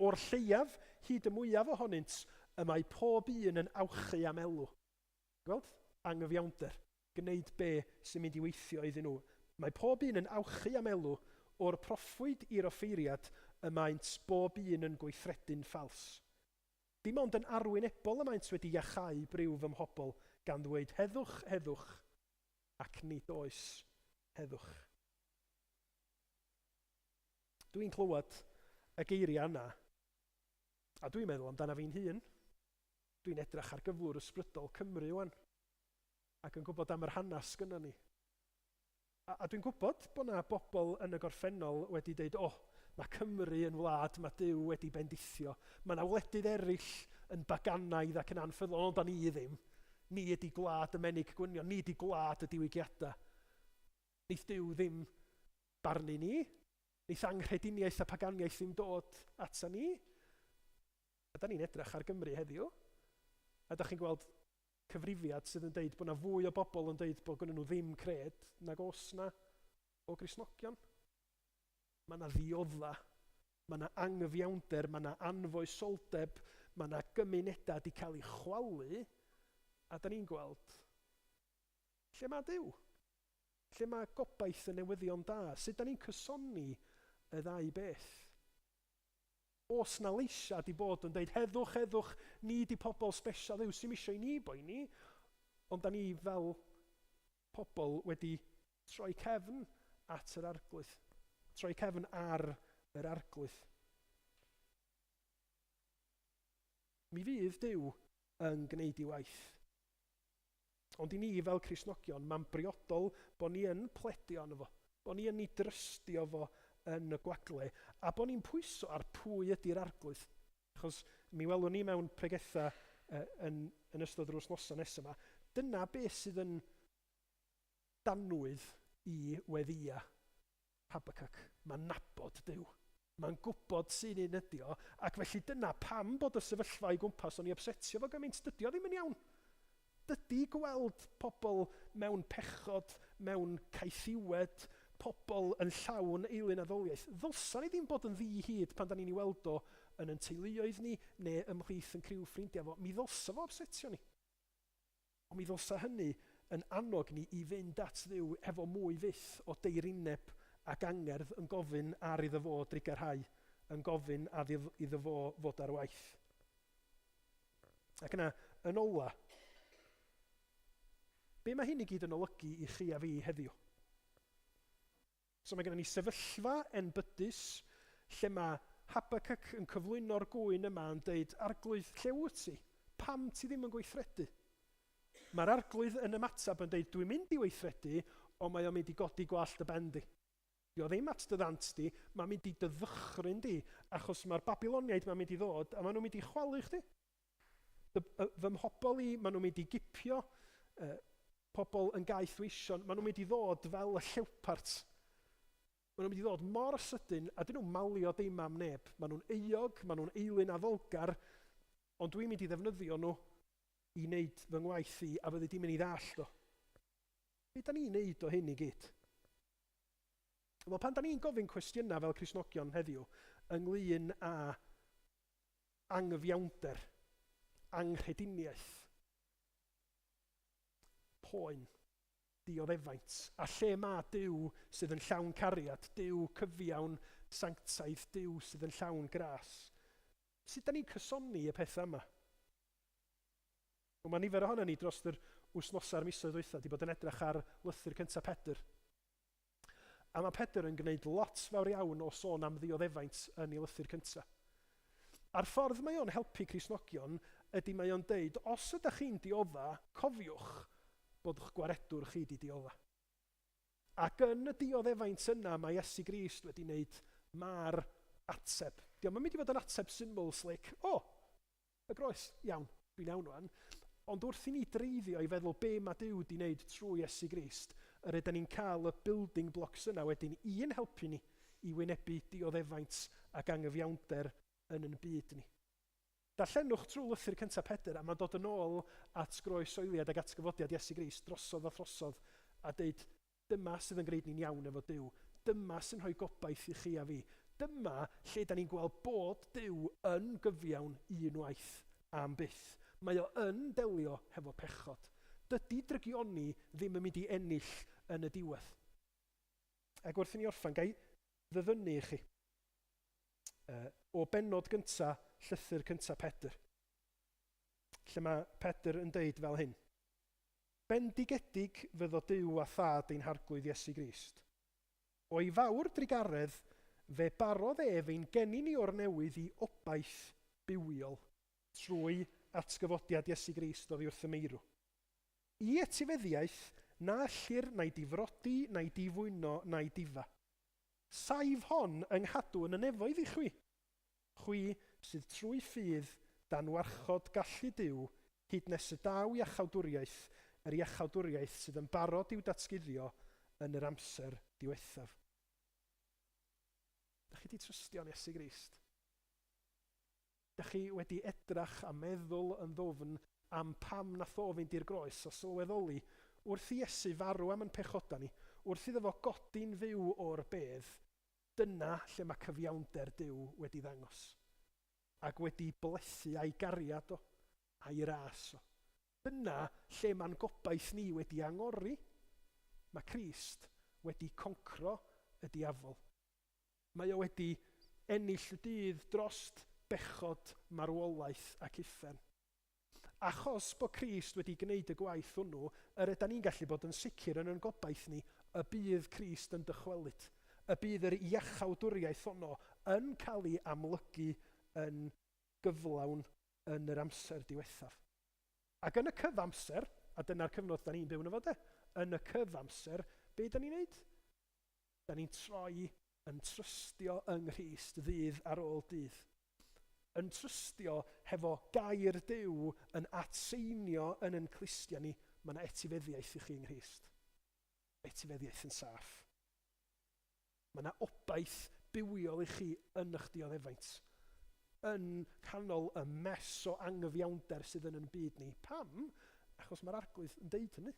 O'r lleiaf, hyd y mwyaf ohonynt, y mae pob un yn awchu am elw. Gweld? Anghyfiawnder. Gwneud be sy'n mynd i weithio iddyn nhw. Mae pob un yn awchu am elw o'r proffwyd i'r offeiriad y maent bob un yn gweithredu'n ffals. Dim ond yn arwynebol y maent wedi iachau briw fy mhobl gan ddweud heddwch, heddwch, ac nid oes heddwch. Dwi'n clywed y geiriau yna, a dwi'n meddwl amdana fi'n hun. Dwi'n edrych ar gyflwr ysbrydol Cymru wan, ac yn gwybod am yr hanes gynna ni. A dwi'n gwybod bod yna bobl yn y gorffennol wedi dweud, mae Cymru yn wlad, mae Duw wedi bendithio. Mae yna wledydd eraill yn baganaidd ac yn anffyddlon, ond da ni ddim. Ni ydi gwlad y menig gwynion, ni ydi gwlad y diwygiadau. Neith Duw ddim barnu ni, neith anghrediniaeth a paganiaeth ddim dod ata ni. A da ni'n edrych ar Gymru heddiw. A da chi'n gweld cyfrifiad sydd yn deud bod yna fwy o bobl yn deud bod gynnu nhw ddim cred nag os na o Gristnogion. Mae yna ddiodda, mae yna anghyfiawnder, mae yna anfoesoldeb, mae yna gymunedau wedi cael eu chwalu, a da ni'n gweld lle mae Duw? Lle mae gobaith y newyddion da? Sut da ni'n cysoni y ddau beth? Os na leisia di bod yn deud heddwch, heddwch, ni di pobl special Dduw sy'n eisiau i ni boeni, ond da ni fel pobl wedi troi cefn at yr arglwydd, troi cefn ar yr arglwydd. Mi fydd Duw yn gwneud ei waith. Ond i ni fel Cristnogion, mae'n briodol bod ni yn pledio arno fo, bod ni yn ei drystio fo yn y gwagle, a bod ni'n pwyso ar pwy ydy'r arglwydd. Achos mi welwn ni mewn pregetha yn ystod yr wythnosa nesaf yma, dyna beth sydd yn danwydd i weddia Habacuc. Mae'n nabod Duw. Mae'n gwybod sy'n un ydi o, ac felly dyna pam bod y sefyllfa i gwmpas o'n i obsetio fo gymaint, dydi o ddim yn iawn. Dydi gweld pobl mewn pechod, mewn caethiwed, pobl yn llawn eilyn addoliaeth. Ddylsa ni ddim bod yn ddi-hyd pan da ni'n ei weld o yn ein teuluoedd ni, neu ymhlith yn criw ffrindiau fo. Mi ddylsa fo obsetio ni. Ond mi ddylsa hynny yn annog ni i fynd at Dduw efo mwy fyth o deirineb ac angerdd yn gofyn ar iddo fo drigarhau, yn gofyn ar iddo fo fod ar waith. Ac yna, yn ola, be mae hyn i gyd yn olygu i chi a fi heddiw? So mae gennym ni sefyllfa enbydus lle mae Habacuc yn cyflwyno'r gwyn yma yn deud, arglwydd, lle wyt ti? Pam ti ddim yn gweithredu? Mae'r arglwydd yn ymatab yn deud, dwi'n mynd i weithredu, ond mae o'n mynd i godi gwallt y ben di. Di o ddim at dy ddant di, mae'n mynd i dy ddychryn di, achos mae'r Babiloniaid mae'n mynd i ddod, a maen nhw'n mynd i chwalu chdi. Fy mhobol i, maen nhw'n mynd i gipio, pobl yn gaeth weision, maen nhw'n mynd i ddod fel y llewpart. Maen nhw'n mynd i ddod mor sydyn, a dyn nhw'n malio dim am neb. Maen nhw'n euog, maen nhw'n eilyn a dvolgar, ond dwi'n mynd i ddefnyddio nhw i wneud fy ngwaith i, a fyddi dim yn ei ddall o. Be da ni'n neud o hyn i gyd? Wel, pan da ni'n gofyn cwestiynau fel Cristnogion heddiw, ynglyn â anghyfiawnder, anghrediniaeth, poen, dioddefaint, a lle mae Duw sydd yn llawn cariad, Duw cyfiawn, sanctaidd, Duw sydd yn llawn gras. Sut da ni'n cysoni y pethau yma? Mae nifer ohono ni dros yr wythnosa'r misoedd dwytha wedi bod yn edrych ar lythyr cyntaf Pedr. A mae Pedr yn gwneud lot fawr iawn o sôn am ddioddefaint yn ei lythyr cyntaf. A'r ffordd mae o'n helpu Cristnogion ydy mae o'n deud, os ydych chi'n diodda, cofiwch bod eich gwaredwr chi di diodda. Ac yn y dioddefaint yna mae Iesu Grist wedi wneud ma'r ateb. Diolch yn mynd i fod yn ateb syml slick, y groes, iawn, dwi'n iawn o'n. Ond wrth i ni dreiddio i feddwl be mae Duw wedi wneud trwy Iesu Grist, yr ydym ni'n cael y building blocks yna wedyn un helpu ni i wynebu dioddefaint ac anghyfiawnder yn ein byd ni. Darllenwch trwy lythyr cyntaf Pedr, a mae'n dod yn ôl at groesoeliad ac atgyfodiad Iesu Grist drosodd a throsodd, a deud, dyma sydd yn gwneud ni'n iawn efo Duw, dyma sy'n rhoi gobaith i chi a fi, dyma lle da ni'n gweld bod Duw yn gyfiawn unwaith am byth. Mae o yn delio hefo pechod. Dydy drygioni ddim yn mynd i ennill yn y diwedd. Ac wrth i ni orffan, gai ddyfynnu i chi o bennod gynta, llythyr cynta Pedr, lle mae Pedr yn deud fel hyn. bendigedig fyddo Duw a thad ein harglwydd Iesu Grist. O'i fawr drigaredd, fe barodd ein gennym ni o'r newydd i obaith bywiol trwy atgyfodiad Iesu Grist oddi wrth y meirw. I etifeddiaeth na allir na'i difrodi, na'i difwyno, na'i difa. Saif hon yng nghadw yn y nefoedd i chwi. Chwi sydd trwy ffydd dan warchod gallu Duw hyd nes y daw iachawdwriaeth, yr iachawdwriaeth sydd yn barod i'w datguddio yn yr amser diwethaf. Dach chi wedi trystio yn Iesu Grist? Dach chi wedi edrach a meddwl yn ddofn am pam nath o fynd i'r groes a sylweddoli wrth i Iesu farw am yn pechoda ni, wrth iddo fo godi'n fyw o'r bedd, dyna lle mae cyfiawnder Duw wedi ddangos. Ac wedi blethu a'i gariad o, a'i ras o. Dyna lle mae'n gobaith ni wedi angori. Mae Crist wedi concro y diafol. Mae o wedi ennill y dydd drost bechod, marwolaeth ac uffen. Achos bod Crist wedi gwneud y gwaith hwnnw, ydyn ni'n gallu bod yn sicr yn gobaith ni y bydd Crist yn dychwelyd. Y bydd yr iachawdwriaeth honno yn cael ei amlygu yn gyflawn yn yr amser diwethaf. Ac yn y cyfamser, a dyna'r cyfnod da ni'n byw yn efo de, yn y cyfamser, be da ni'n neud? Da ni'n troi yn trystio yng Nghrist ddydd ar ôl dydd. Yn trystio hefo gair Duw yn atseinio yn ein Clistia ni, mae yna etifeddiaeth i chi yng Nghrist. Etifeddiaeth yn saff. Mae yna obaith bywiol i chi yn eich dioddefaint. Yn canol y mes o anghyfiawnder sydd yn byd ni. Pam? Achos mae'r arglwydd yn deud hynny.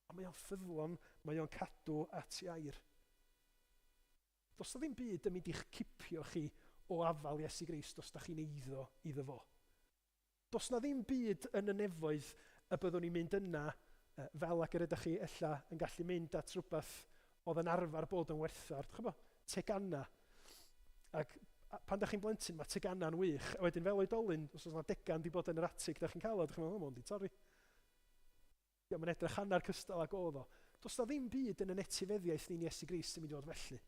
A mae o'n ffyddlon, mae o'n cadw at ei air. Does na ddim byd yn mynd i'ch cipio chi o afal Iesu Grist os da chi'n eiddo iddo fo. Does na ddim byd yn y nefoedd y byddwn ni'n mynd yna fel ac yr ydych chi ella yn gallu mynd at rhywbeth oedd yn arfer bod yn werthfawr. Ch'bo, tegana. Ac pan da chi'n blentyn, mae tegana'n wych. A wedyn fel oedolyn, os oes yna degan di bod yn yr atig da chi'n cael o, dwi'n meddwl, di torri. Mae'n edrych hanner cystal ag oedd o. Does na ddim byd yn yn etifeddiaeth ni'n Iesu Grist yn mynd i fod felly.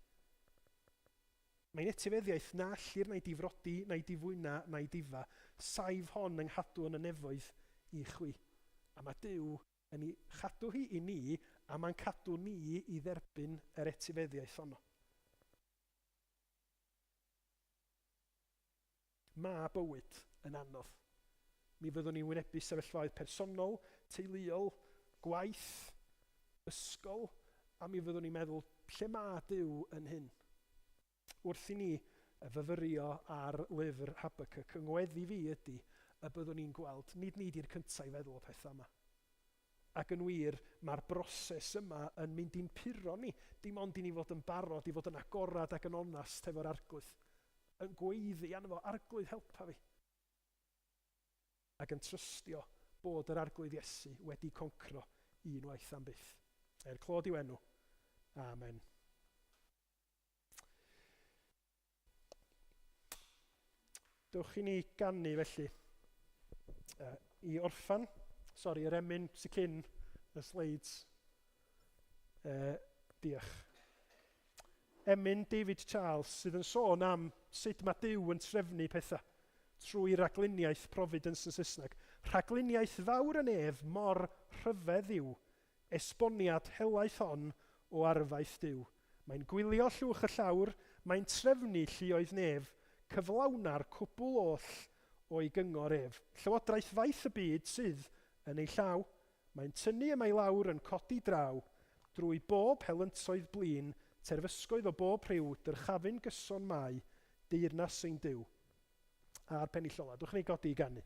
Mae'n etifeddiaeth na allir na'i difrodi, na'i difwyna, na'i difa. Saif hon yng nghadw yn y nefoedd i chwi. A mae Duw yn ei chadw hi i ni, a mae'n cadw ni i dderbyn yr etifeddiaeth honno. Mae bywyd yn anodd. Mi fyddwn ni'n wynebu sefyllfaoedd personol, teuluol, gwaith, ysgol, a mi fyddwn ni'n meddwl, lle mae Duw yn hyn? Wrth i ni fyfyrio ar lyfr Habakkuk, yng ngweddi fi ydy y byddwn ni'n gweld, nid ni di'r cyntaf i feddwl o pethau yma. Ac yn wir, mae'r broses yma yn mynd i'n puro ni, dim ond i ni fod yn barod, i fod yn agorad ac yn onast efo'r arglwydd. Yn gweiddi anna fo, arglwydd helpa fi. Ac yn trystio bod yr arglwydd Iesu wedi concro unwaith am byth. Clod i'w enw. Amen. Dewch i ni gannu felly. I orffan, yr emyn sy'n cyn y slides. Diolch. Emyn David Charles sydd yn sôn am sut mae Duw yn trefnu pethau trwy ragluniaeth Providence yn Saesneg. Ragluniaeth fawr yn ef mor rhyfedd yw, esboniad helaeth hon o arfaeth Duw. Mae'n gwylio llwch y llawr, mae'n trefnu lluoedd nef, cyflawna'r cwbl oll o'i gyngor ef. Llywodraeth faith y byd sydd yn ei llaw, mae'n tynnu yma i lawr yn codi draw, drwy bob helyntoedd blin, terfysgoedd o bob rhyw, dyrchafyn gyson mai, deyrnas ein Duw. A'r pennill ola, dwch ni godi i ganu.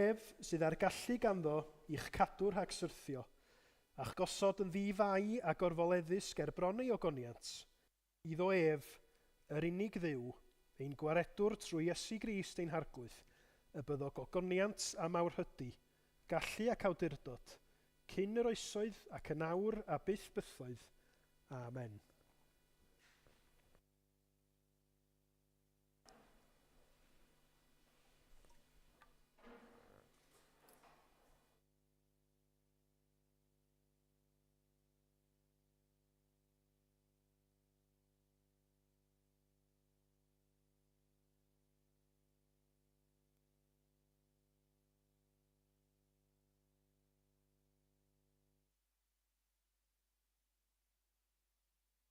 ef sydd ar gallu ganddo i'ch cadw rhag syrthio, a'ch gosod yn ddifau a gorfoleddus ger bron ei ogoniant. Iddo ef, yr unig dduw, ein gwaredwr trwy Iesu Grist ein harglwydd, y byddog ogoniant a mawrhydi, gallu ac awdurdod, cyn yr oesoedd ac yn awr a byth bythoedd. Amen.